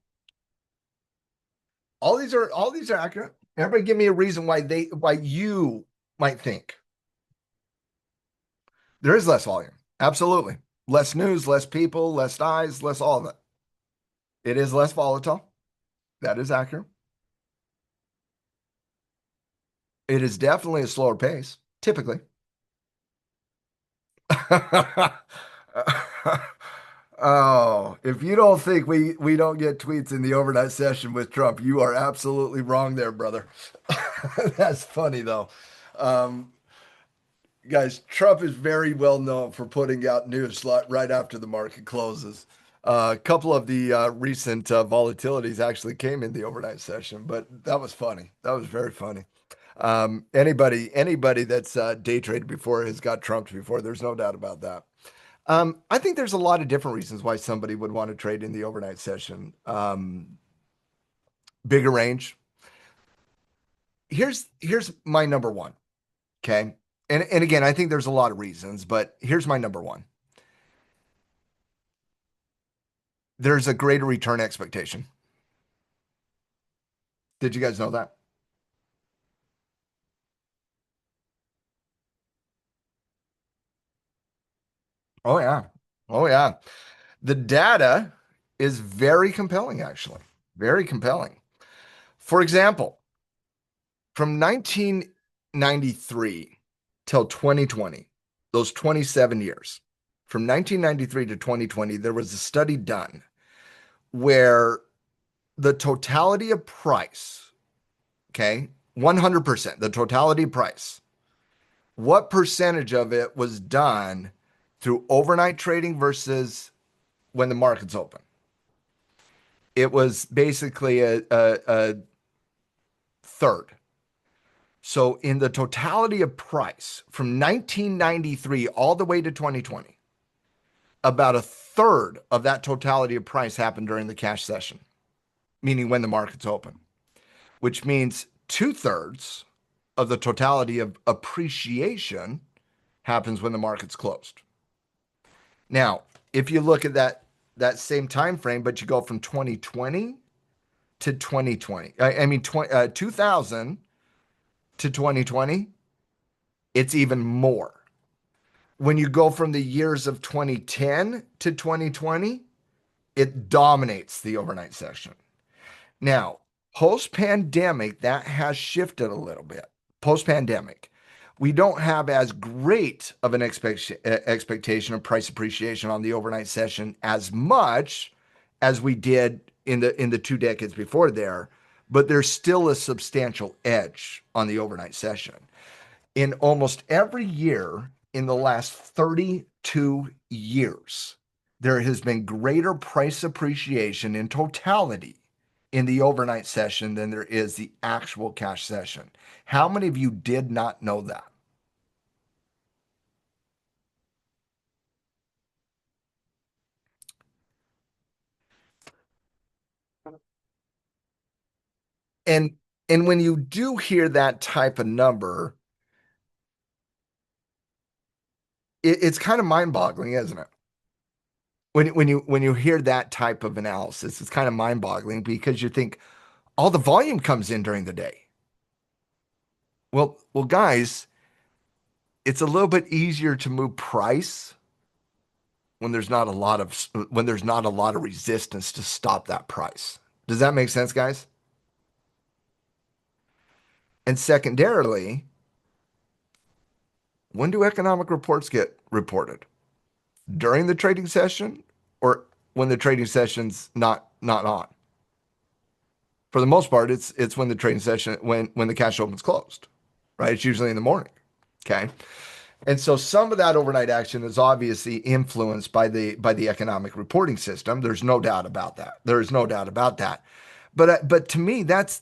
All these are accurate. Everybody give me a reason why you might think there is less volume. Absolutely. Less news, less people, less eyes, less all of it. It is less volatile. That is accurate. It is definitely a slower pace, typically. Oh, if you don't think we don't get tweets in the overnight session with Trump, you are absolutely wrong there, brother. That's funny though. Um, Guys, Trump is very well known for putting out news right after the market closes. A couple of the recent volatilities actually came in the overnight session, but that was funny. That was very funny. Anybody that's day traded before has got trumped before. There's no doubt about that. I think there's a lot of different reasons why somebody would want to trade in the overnight session. Bigger range. Here's my number one. Okay. And again, I think there's a lot of reasons, but here's my number one. There's a greater return expectation. Did you guys know that? Oh yeah. Oh yeah. The data is very compelling, actually. Very compelling. For example, from 1993 till 2020, those 27 years, from 1993 to 2020, there was a study done where the totality of price, okay, 100%, the totality price, what percentage of it was done through overnight trading versus when the market's open? It was basically a third. So, in the totality of price from 1993 all the way to 2020, about a third of that totality of price happened during the cash session, meaning when the market's open, which means two-thirds of the totality of appreciation happens when the market's closed. Now, if you look at that same time frame, but you go from 2020 to 2020, I mean 2000 to 2020, it's even more. When you go from the years of 2010 to 2020, it dominates the overnight session. Now, post pandemic, that has shifted a little bit. Post pandemic, we don't have as great of an expectation of price appreciation on the overnight session as much as we did in the 2 decades before there, but there's still a substantial edge on the overnight session. In almost every year in the last 32 years, there has been greater price appreciation in totality in the overnight session than there is the actual cash session. How many of you did not know that? And and when you do hear that type of number, it's kind of mind-boggling, isn't it? When you hear that type of analysis, it's kind of mind-boggling because you think all the volume comes in during the day. Well, guys, it's a little bit easier to move price when there's not a lot of resistance to stop that price. Does that make sense, guys? And secondarily, when do economic reports get reported? During the trading session or when the trading session's not on? For the most part, it's when the trading session when the cash opens closed, right? It's usually in the morning. Okay. And so some of that overnight action is obviously influenced by the economic reporting system. There's no doubt about that. There is no doubt about that. But to me, that's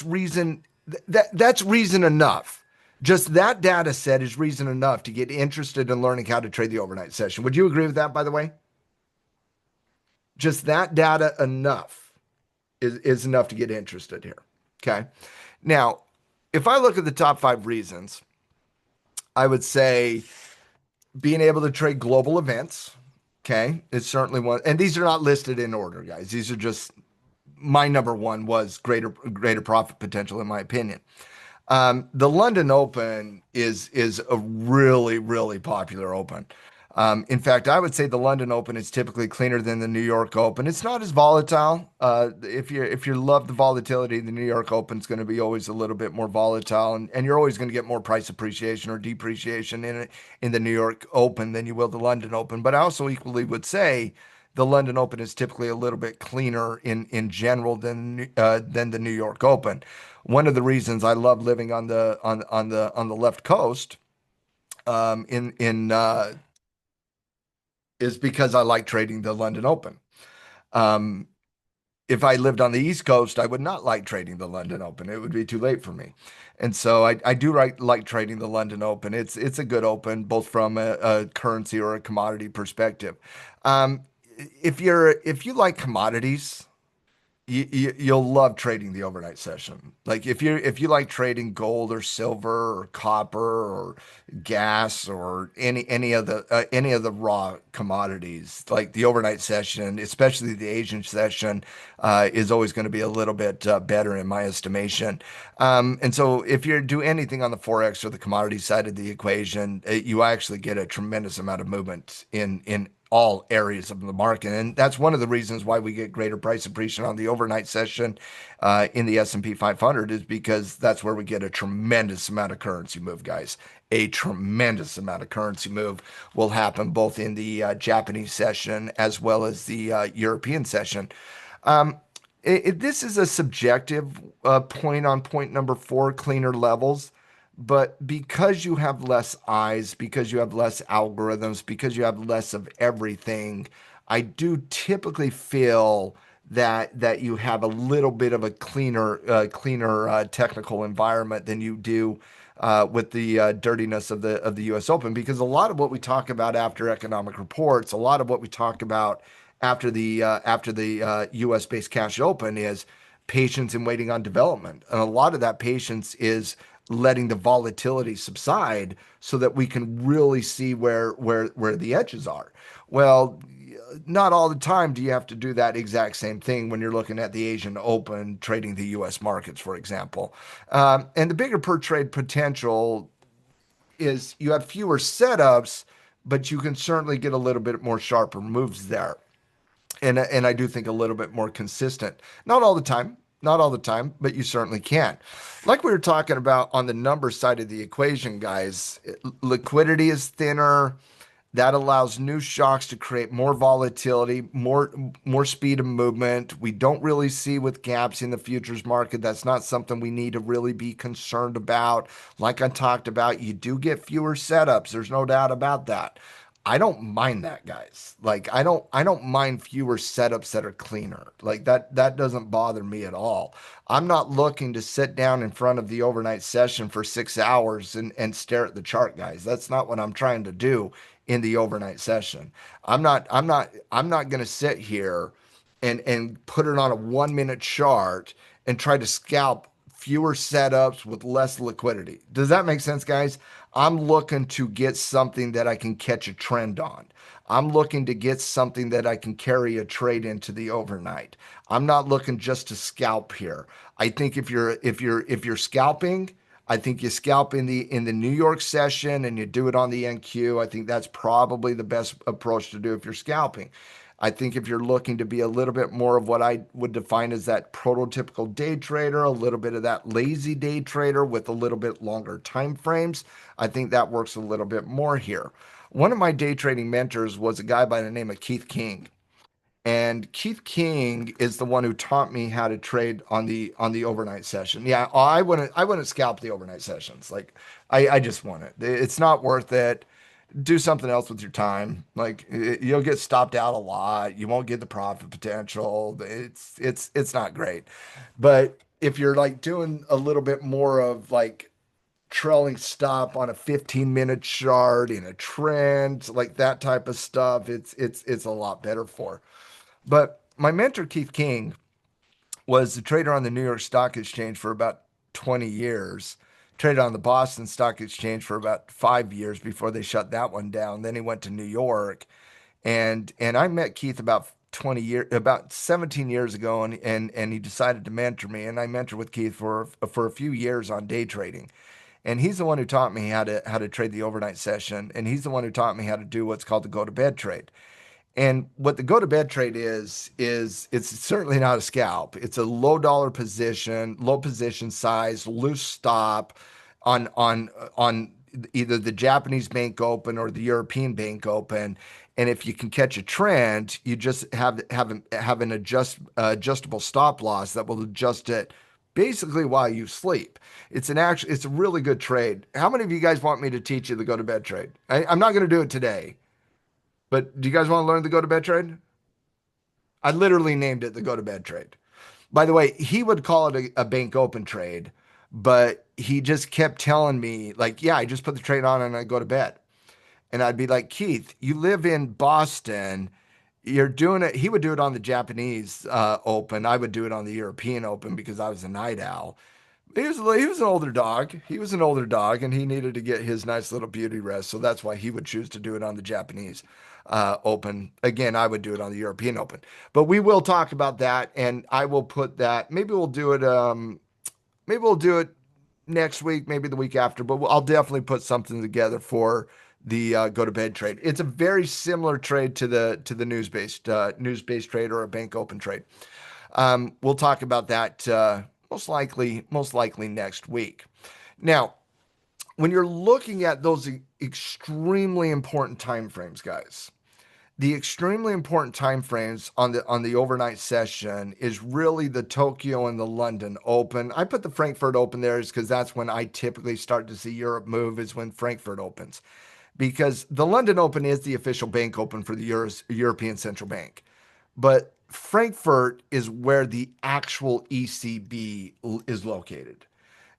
reason that's reason enough. Just that data set is reason enough to get interested in learning how to trade the overnight session. Would you agree with that, by the way? Just that data enough is enough to get interested here. Okay. Now, if I look at the top five reasons, I would say being able to trade global events, Okay, it's certainly one, and these are not listed in order, guys. These are just my number one was greater profit potential in my opinion. The London Open is a really popular Open. In fact, I would say the London Open is typically cleaner than the New York Open. It's not as volatile. If you love the volatility, the New York Open is going to be always a little bit more volatile, and you're always going to get more price appreciation or depreciation in the New York Open than you will the London Open. But I also equally would say the London Open is typically a little bit cleaner in general than the New York Open. One of the reasons I love living on the left coast in is because I like trading the London Open. Um, if I lived on the East Coast, I would not like trading the London Open. It would be too late for me. And so I do like trading the London Open. It's a good open, both from a currency or a commodity perspective. Um, if you like commodities, you'll love trading the overnight session. Like if you like trading gold or silver or copper or gas or any of the raw commodities, like the overnight session, especially the Asian session, is always going to be a little bit better in my estimation. And so if you do anything on the forex or the commodity side of the equation, you actually get a tremendous amount of movement in all areas of the market. And that's one of the reasons why we get greater price appreciation on the overnight session in the S&P 500 is because that's where we get a tremendous amount of currency move, guys. A tremendous amount of currency move will happen both in the Japanese session as well as the European session. Um, this is a subjective point on point number four, cleaner levels. But because you have less eyes, because you have less algorithms, because you have less of everything, I do typically feel that you have a little bit of a cleaner technical environment than you do with the dirtiness of the U.S. Open. Because a lot of what we talk about after economic reports, a lot of what we talk about after the U.S. based cash open is patience and waiting on development, and a lot of that patience is letting the volatility subside so that we can really see where the edges are. Well, not all the time do you have to do that exact same thing when you're looking at the Asian Open trading the U.S. markets, for example. And the bigger per trade potential is you have fewer setups, but you can certainly get a little bit more sharper moves there. And I do think a little bit more consistent. Not all the time, not all the time, but you certainly can. Like we were talking about on the number side of the equation, guys, liquidity is thinner. That allows new shocks to create more volatility, more speed of movement. We don't really see with gaps in the futures market. That's not something we need to really be concerned about. Like I talked about, you do get fewer setups. There's no doubt about that. I don't mind that, guys. Like I don't mind fewer setups that are cleaner. Like that doesn't bother me at all. I'm not looking to sit down in front of the overnight session for 6 hours and stare at the chart, guys. That's not what I'm trying to do in the overnight session. I'm not going to sit here and put it on a 1 minute chart and try to scalp fewer setups with less liquidity. Does that make sense, guys? I'm looking to get something that I can catch a trend on. I'm looking to get something that I can carry a trade into the overnight. I'm not looking just to scalp here. I think if you're scalping, I think you scalp in the New York session and you do it on the NQ. I think that's probably the best approach to do if you're scalping. I think if you're looking to be a little bit more of what I would define as that prototypical day trader, a little bit of that lazy day trader with a little bit longer time frames, I think that works a little bit more here. One of my day trading mentors was a guy by the name of Keith King. And Keith King is the one who taught me how to trade on the overnight session. Yeah, I wouldn't scalp the overnight sessions. Like I just want it. It's not worth it. Do something else with your time. Like you'll get stopped out a lot. You won't get the profit potential. It's not great. But if you're like doing a little bit more of like trailing stop on a 15-minute chart in a trend, like that type of stuff, it's a lot better for. But my mentor, Keith King, was a trader on the New York Stock Exchange for about 20 years, traded on the Boston Stock Exchange for about 5 years before they shut that one down. Then he went to New York. And I met Keith about 17 years ago, and he decided to mentor me, and I mentored with Keith for a few years on day trading. And he's the one who taught me how to trade the overnight session, and he's the one who taught me how to do what's called the go to bed trade. And what the go to bed trade is it's certainly not a scalp. It's a low dollar position, low position size, loose stop on either the Japanese bank open or the European bank open. And if you can catch a trend, you just have an adjustable stop loss that will adjust it basically while you sleep. It's a really good trade. How many of you guys want me to teach you the go to bed trade? I'm not going to do it today. But do you guys want to learn the go to bed trade? I literally named it the go to bed trade. By the way, he would call it a bank open trade, but he just kept telling me, like, yeah, I just put the trade on and I go to bed. And I'd be like, Keith, you live in Boston. You're doing it. He would do it on the Japanese Open. I would do it on the European Open because I was a night owl. He was an older dog. He was an older dog, and he needed to get his nice little beauty rest. So that's why he would choose to do it on the Japanese Open. Again, I would do it on the European Open. But we will talk about that, and I will put that. Maybe we'll do it. Maybe we'll do it next week, maybe the week after. But I'll definitely put something together for the go to bed trade. It's a very similar trade to the news based trade or a bank open trade. We'll talk about that most likely next week. Now, when you're looking at those extremely important time frames, guys, the extremely important time frames on the overnight session is really the Tokyo and the London Open. I put the Frankfurt Open there because that's when I typically start to see Europe move is when Frankfurt opens because the London Open is the official bank open for the European Central Bank. But Frankfurt is where the actual ECB is located.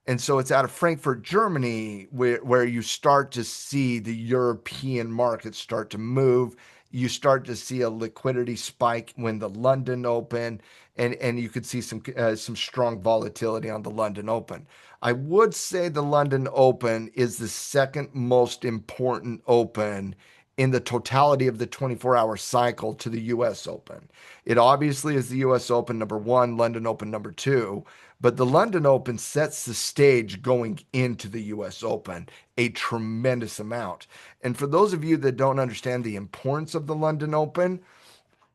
And so it's out of Frankfurt, Germany, where you start to see the European markets start to move. You start to see a liquidity spike when the London Open, and you could see some strong volatility on the London Open. I would say the London Open is the second most important open in the totality of the 24-hour cycle to the US Open. It obviously is the US Open number one, London Open number two, but the London Open sets the stage going into the US Open a tremendous amount. And for those of you that don't understand the importance of the London Open,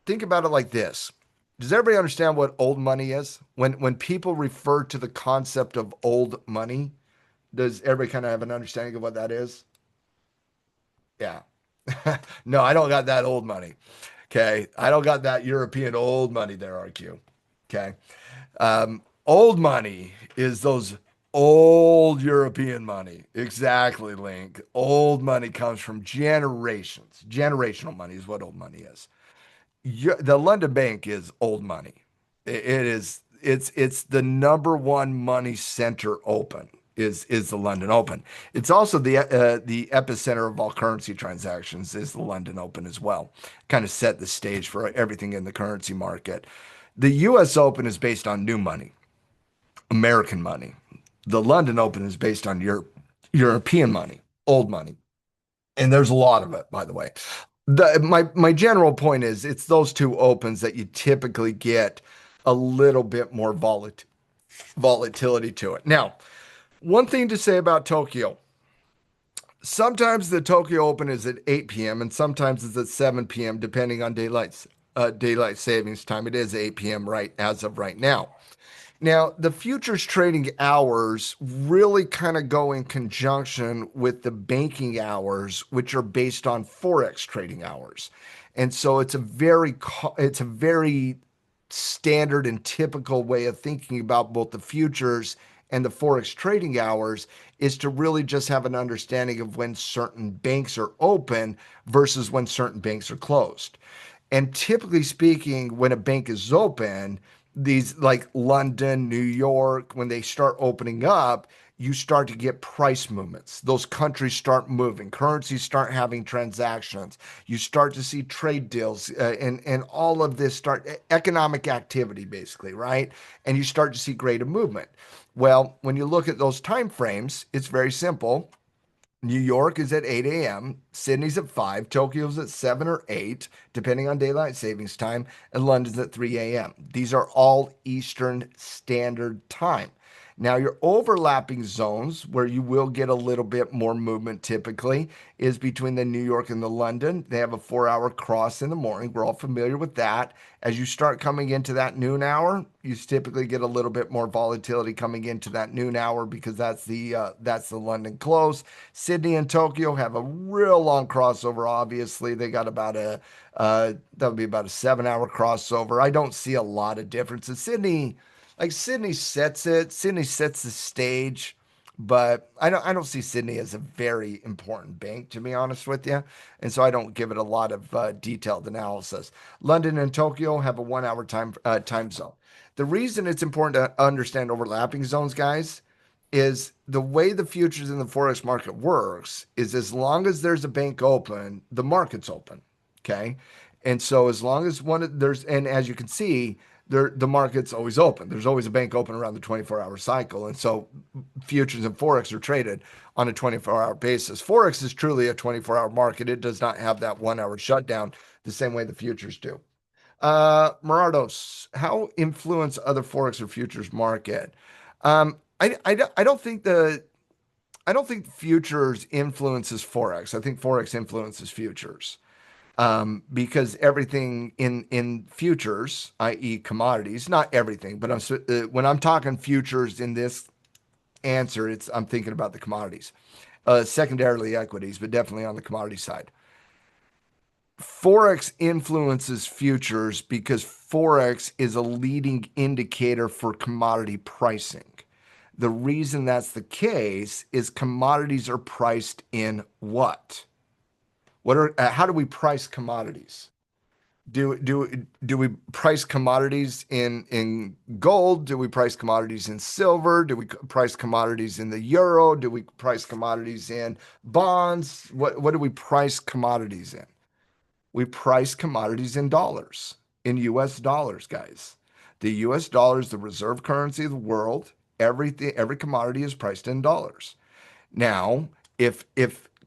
think about it like this. Does everybody understand what old money is? When people refer to the concept of old money, does everybody kind of have an understanding of what that is? Yeah. No, I don't got that old money. Okay. I don't got that European old money there, RQ. Okay. Old money is those old European money. Exactly, Link. Old money comes from generations. Generational money is what old money is. The London Bank is old money. It's the number one money center open is the London Open. It's also the epicenter of all currency transactions is the London Open as well. Kind of set the stage for everything in the currency market. The US Open is based on new money, American money. The London Open is based on European money, old money. And there's a lot of it, by the way. My general point is it's those two opens that you typically get a little bit more volatility to it. Now, one thing to say about Tokyo. Sometimes the Tokyo Open is at 8 p.m. and sometimes it's at 7 p.m. depending on daylight savings time. It is 8 p.m. right as of right now. Now, the futures trading hours really kind of go in conjunction with the banking hours, which are based on forex trading hours. And so it's a very standard and typical way of thinking about both the futures and the forex trading hours is to really just have an understanding of when certain banks are open versus when certain banks are closed. And typically speaking, when a bank is open, these like London, New York, when they start opening up, you start to get price movements. Those countries start moving, currencies start having transactions. You start to see trade deals, and all of this start economic activity, basically, right? And you start to see greater movement. Well, when you look at those time frames, it's very simple. New York is at 8 a.m., Sydney's at 5, Tokyo's at 7 or 8, depending on daylight savings time, and London's at 3 a.m. These are all Eastern Standard Time. Now, your overlapping zones where you will get a little bit more movement typically is between the New York and the London. They have a 4 hour cross in the morning. We're all familiar with that. As you start coming into that noon hour, you typically get a little bit more volatility coming into that noon hour because that's the London close. Sydney and Tokyo have a real long crossover. Obviously, they got about a that would be about a 7 hour crossover. I don't see a lot of differences. Sydney sets it. Sydney sets the stage, but I don't see Sydney as a very important bank, to be honest with you, and so I don't give it a lot of detailed analysis. London and Tokyo have a 1 hour time zone. The reason it's important to understand overlapping zones, guys, is the way the futures in the forex market works is as long as there's a bank open, the market's open. Okay. And so as long as and as you can see, the market's always open. There's always a bank open around the 24-hour cycle. And so futures and forex are traded on a 24-hour basis. Forex is truly a 24-hour market. It does not have that 1 hour shutdown the same way the futures do. Marados, how influence other forex or futures market? I don't think futures influences forex. I think forex influences futures. Because everything in futures, i.e., commodities, not everything, but when I'm talking futures in this answer, I'm thinking about the commodities, secondarily equities, but definitely on the commodity side. Forex influences futures because Forex is a leading indicator for commodity pricing. The reason that's the case is commodities are priced in what? How do we price commodities? Do we price commodities in gold? Do we price commodities in silver? Do we price commodities in the euro? Do we price commodities in bonds? What do we price commodities in? We price commodities in dollars, in US dollars, guys. The US dollar is the reserve currency of the world. Every commodity is priced in dollars. Now, if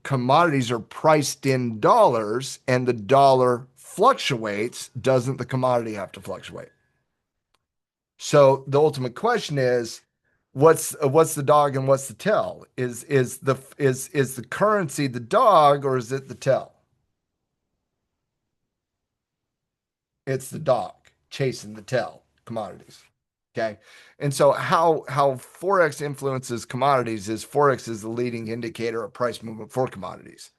commodities are priced in dollars and the dollar fluctuates, doesn't the commodity have to fluctuate? So the ultimate question is, what's the dog and what's the tail? Is the currency the dog or is it the tail? It's the dog chasing the tail, commodities. Okay. And so how Forex influences commodities is Forex is the leading indicator of price movement for commodities.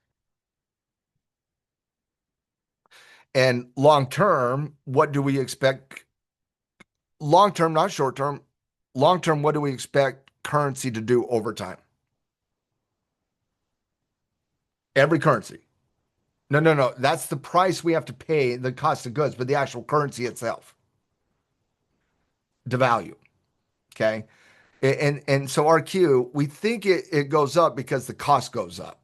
And long term, what do we expect? Long term, not short term. Long term, what do we expect currency to do over time? Every currency. No, no, no. That's the price we have to pay, the cost of goods, but the actual currency itself, devalue. Okay. And so RQ, we think it goes up because the cost goes up.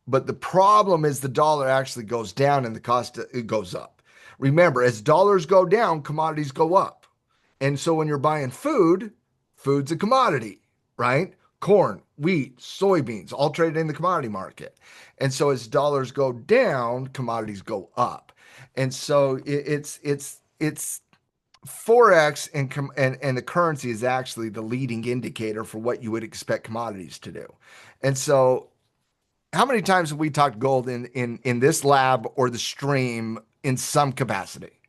But the problem is the dollar actually goes down and the cost it goes up. Remember, as dollars go down, commodities go up. And so when you're buying food's a commodity, right? Corn, wheat, soybeans, all traded in the commodity market. And so as dollars go down, commodities go up. And so it's Forex and the currency is actually the leading indicator for what you would expect commodities to do. And so how many times have we talked gold in this lab or the stream in some capacity?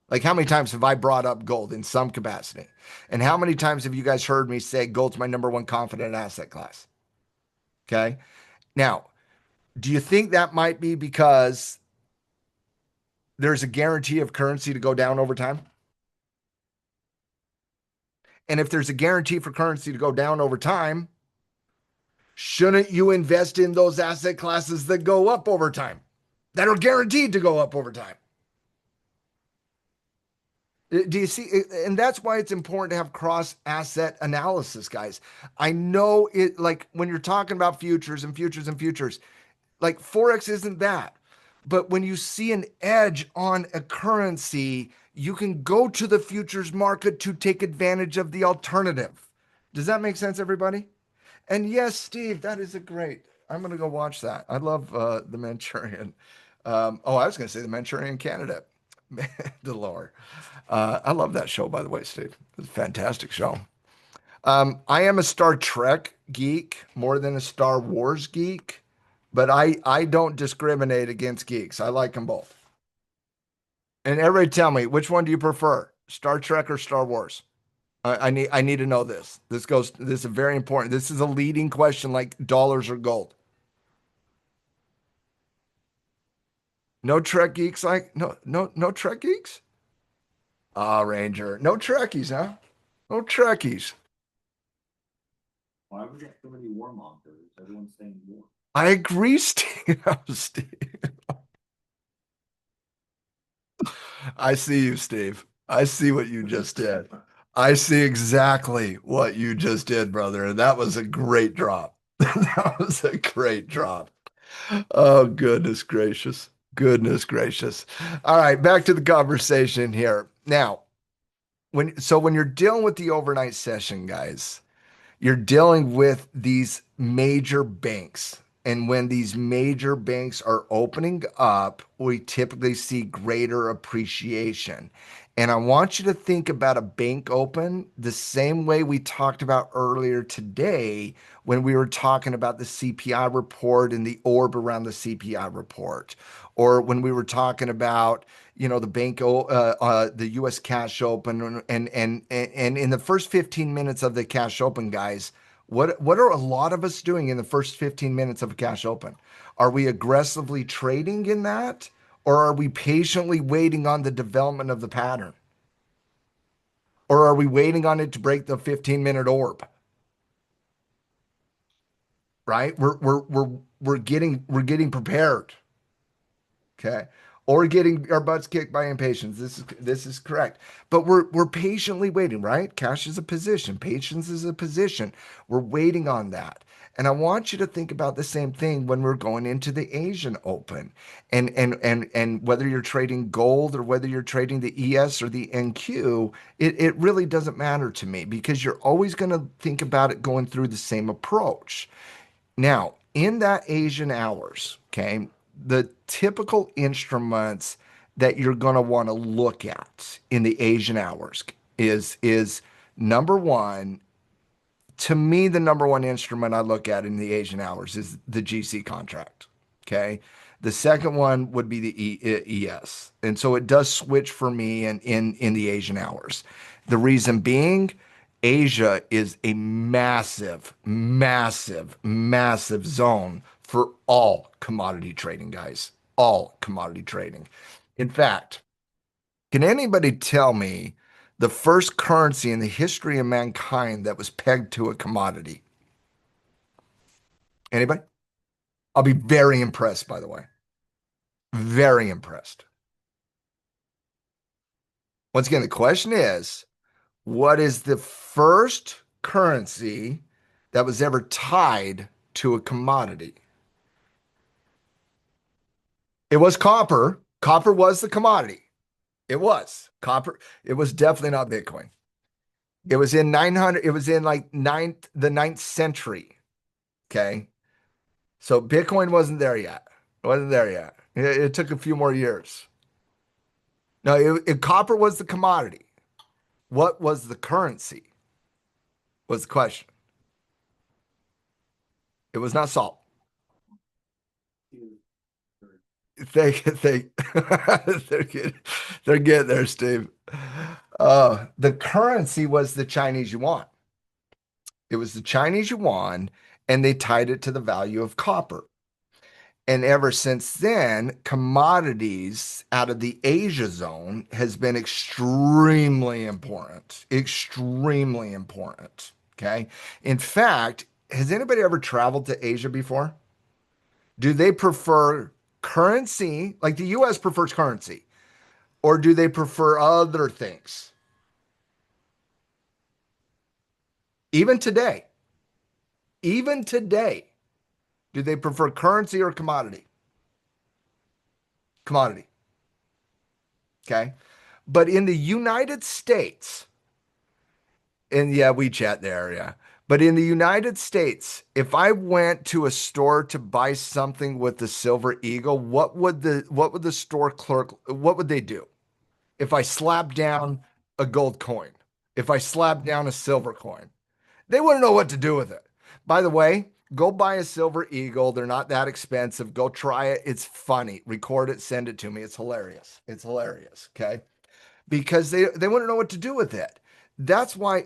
Like how many times have I brought up gold in some capacity? And how many times have you guys heard me say gold's my number one confident asset class? Okay. Now, do you think that might be because there's a guarantee of currency to go down over time? And if there's a guarantee for currency to go down over time, shouldn't you invest in those asset classes that go up over time, that are guaranteed to go up over time? Do you see? And that's why it's important to have cross asset analysis, guys. I know it, like when you're talking about futures and futures and futures, like Forex isn't that. But when you see an edge on a currency, you can go to the futures market to take advantage of the alternative. Does that make sense, everybody? And yes, Steve, that is a great. I'm gonna go watch that. I love the Manchurian. Oh, I was gonna say the Manchurian Candidate. The lore. I love that show, by the way, Steve. It's a fantastic show. I am a Star Trek geek more than a Star Wars geek, but I don't discriminate against geeks. I like them both. And everybody tell me, which one do you prefer? Star Trek or Star Wars? I need to know this. This is very important. This is a leading question like dollars or gold. No Trek geeks like no Trek geeks? Ah, Ranger. No Trekkies, huh? No Trekkies. I agree, Steve. Steve. I see you, Steve. I see what you just did. I see exactly what you just did, brother. And that was a great drop. That was a great drop. Oh, goodness gracious. Goodness gracious. All right, back to the conversation here. Now, when you're dealing with the overnight session, guys, you're dealing with these major banks. And when these major banks are opening up, we typically see greater appreciation. And I want you to think about a bank open the same way we talked about earlier today when we were talking about the CPI report and the orb around the CPI report, or when we were talking about the the U.S. cash open, and in the first 15 minutes of the cash open, guys, what are a lot of us doing in the first 15 minutes of a cash open? Are we aggressively trading in that, or are we patiently waiting on the development of the pattern, or are we waiting on it to break the 15-minute orb? Right? We're getting prepared. Okay. Or getting our butts kicked by impatience. This is correct. But we're patiently waiting, right? Cash is a position. Patience is a position. We're waiting on that. And I want you to think about the same thing when we're going into the Asian Open. And whether you're trading gold or whether you're trading the ES or the NQ, it really doesn't matter to me because you're always going to think about it going through the same approach. Now, in that Asian hours, okay, the typical instruments that you're going to want to look at in the Asian hours is number one, to me, the number one instrument I look at in the Asian hours is the GC contract. Okay. The second one would be the ES. And so it does switch for me in the Asian hours. The reason being, Asia is a massive, massive, massive zone for all commodity trading, guys. All commodity trading. In fact, can anybody tell me the first currency in the history of mankind that was pegged to a commodity? Anybody? I'll be very impressed, by the way. Very impressed. Once again, the question is, what is the first currency that was ever tied to a commodity? It was copper. Copper was the commodity. It was copper. It was definitely not Bitcoin. It was in 900. It was in like the ninth century. Okay. So Bitcoin wasn't there yet. It wasn't there yet. It took a few more years. No, copper was the commodity. What was the currency? Was the question. It was not salt. They they're getting, they're getting there, Steve. The currency was the Chinese yuan. It was the Chinese yuan, and they tied it to the value of copper. And ever since then, commodities out of the Asia zone has been extremely important. Extremely important. Okay. In fact, has anybody ever traveled to Asia before? Do they prefer currency, like the US prefers currency, or do they prefer other things? Even today, even today, do they prefer currency or commodity? Commodity. Okay. But in the United States, and yeah, we chat there, yeah. But in the United States, if I went to a store to buy something with the silver eagle, what would the store clerk what would they do? If I slapped down a gold coin, if I slapped down a silver coin, they wouldn't know what to do with it. By the way, go buy a silver eagle. They're not that expensive. Go try it. It's funny. Record it, send it to me. It's hilarious. It's hilarious. Okay, because they wouldn't know what to do with it. That's why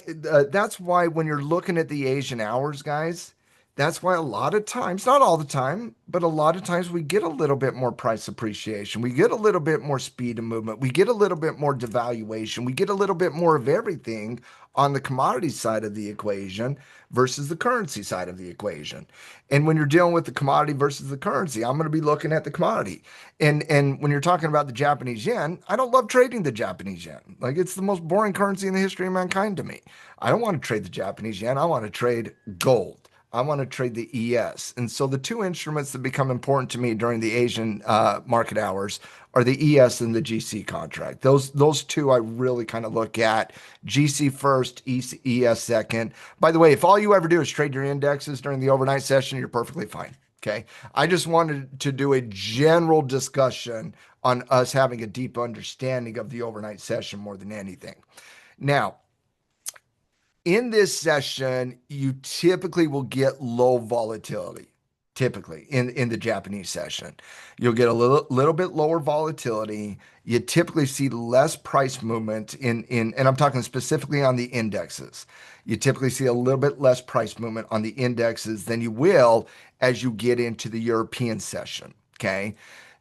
when you're looking at the Asian hours, guys, that's why a lot of times, not all the time, but a lot of times we get a little bit more price appreciation. We get a little bit more speed of movement. We get a little bit more devaluation. We get a little bit more of everything on the commodity side of the equation versus the currency side of the equation. And when you're dealing with the commodity versus the currency, I'm going to be looking at the commodity. And when you're talking about the Japanese yen, I don't love trading the Japanese yen. Like it's the most boring currency in the history of mankind to me. I don't want to trade the Japanese yen. I want to trade gold. I want to trade the ES. And so the two instruments that become important to me during the Asian market hours are the ES and the GC contract. Those two I really kind of look at. GC first, ES second. By the way, if all you ever do is trade your indexes during the overnight session, you're perfectly fine. Okay. I just wanted to do a general discussion on us having a deep understanding of the overnight session more than anything. Now, in this session, you typically will get low volatility. Typically, in the Japanese session, you'll get a little bit lower volatility. You typically see less price movement and I'm talking specifically on the indexes. You typically see a little bit less price movement on the indexes than you will as you get into the European session. Okay.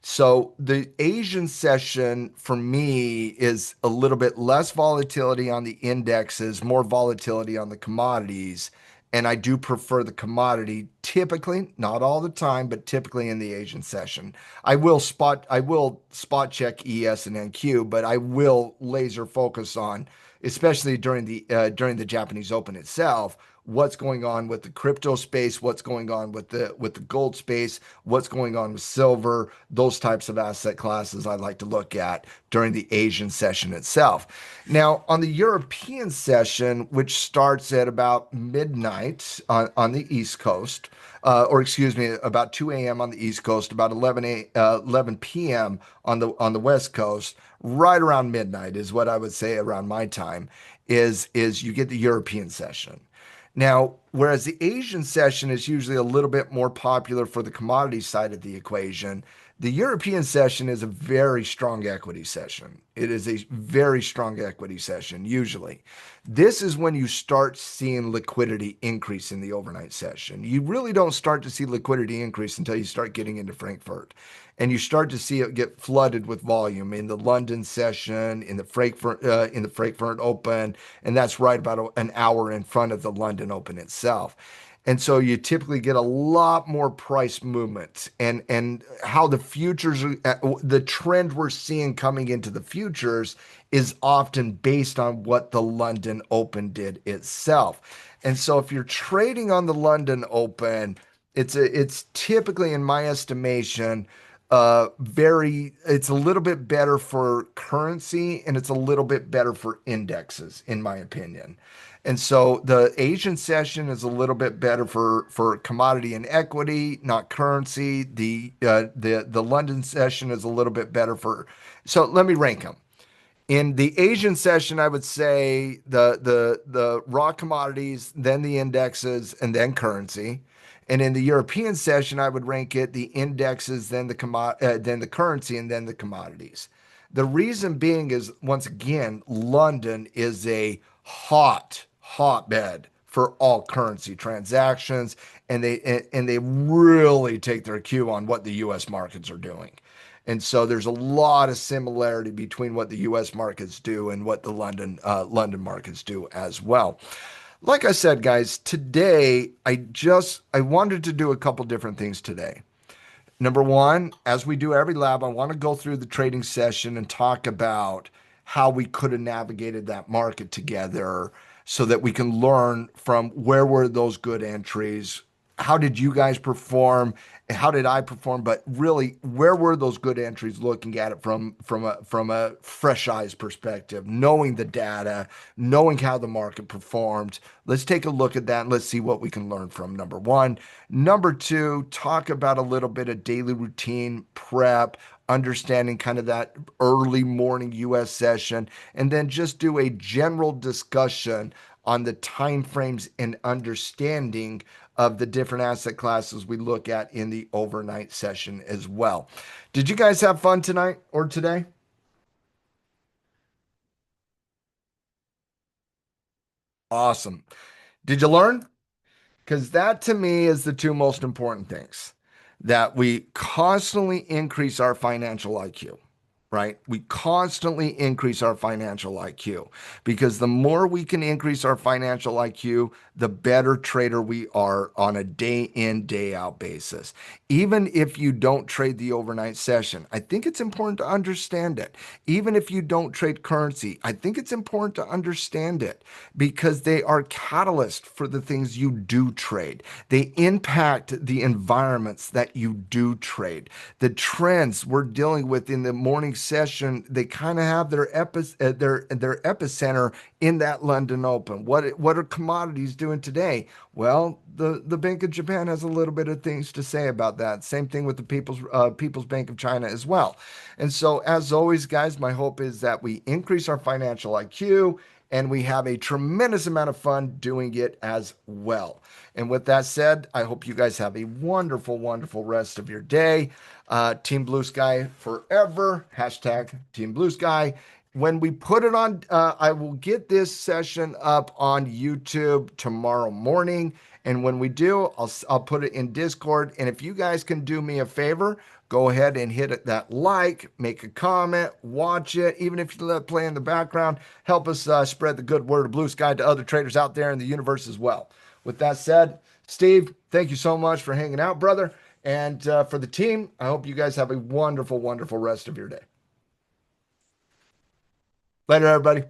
So the Asian session for me is a little bit less volatility on the indexes, more volatility on the commodities. And I do prefer the commodity typically, not all the time, but typically in the Asian session. I will spot check ES and NQ, but I will laser focus on, especially during the Japanese Open itself, what's going on with the crypto space, what's going on with the gold space, what's going on with silver, those types of asset classes I like to look at during the Asian session itself. Now, on the European session, which starts at about midnight on the East Coast, or excuse me, about 2 a.m. on the East Coast, about 11 p.m. on the West Coast, right around midnight is what I would say around my time, is you get the European session. Now, whereas the Asian session is usually a little bit more popular for the commodity side of the equation, the European session is a very strong equity session. It is a very strong equity session, usually. This is when you start seeing liquidity increase in the overnight session. You really don't start to see liquidity increase until you start getting into Frankfurt. And you start to see it get flooded with volume in the London session, in the Frankfurt Open, and that's right about an hour in front of the London Open itself. And so you typically get a lot more price movement and how the futures the trend we're seeing coming into the futures is often based on what the London Open did itself. And so if you're trading on the London Open, it's typically in my estimation it's a little bit better for currency and it's a little bit better for indexes in my opinion. And so the Asian session is a little bit better for commodity and equity, not currency. The London session is a little bit better for. So let me rank them. In the Asian session, I would say the raw commodities, then the indexes, and then currency. And in the European session, I would rank it the indexes, then the currency, and then the commodities. The reason being is once again, London is a hotbed for all currency transactions, and they really take their cue on what the U.S. markets are doing. And so there's a lot of similarity between what the U.S. markets do and what the London markets do as well. Like I said, guys, today I wanted to do a couple different things today. Number one, as we do every lab, I want to go through the trading session and talk about how we could have navigated that market together so that we can learn from where were those good entries, how did you guys perform? How did I perform? But really, where were those good entries? Looking at it from a fresh eyes perspective, knowing the data, knowing how the market performed. Let's take a look at that and let's see what we can learn from number one. Number two, talk about a little bit of daily routine prep, understanding kind of that early morning US session, and then just do a general discussion on the time frames and understanding of the different asset classes we look at in the overnight session as well. Did you guys have fun tonight or today? Awesome. Did you learn? Because that to me is the two most important things, that we constantly increase our financial IQ, right? We constantly increase our financial IQ because the more we can increase our financial IQ, the better trader we are on a day in, day out basis. Even if you don't trade the overnight session, I think it's important to understand it. Even if you don't trade currency, I think it's important to understand it because they are catalyst for the things you do trade. They impact the environments that you do trade. The trends we're dealing with in the morning session, they kind of have their epicenter in that London Open. What are commodities doing today? Well, the Bank of Japan has a little bit of things to say about that. Same thing with the People's Bank of China as well. And so, as always, guys, my hope is that we increase our financial IQ and we have a tremendous amount of fun doing it as well. And with that said, I hope you guys have a wonderful, wonderful rest of your day. Team Blue Sky forever. Hashtag Team Blue Sky. When we put it on, I will get this session up on YouTube tomorrow morning. And when we do, I'll put it in Discord. And if you guys can do me a favor, go ahead and hit it, that like, make a comment, watch it. Even if you let it play in the background, help us spread the good word of Blue Sky to other traders out there in the universe as well. With that said, Steve, thank you so much for hanging out, brother. And for the team, I hope you guys have a wonderful, wonderful rest of your day. Later, everybody.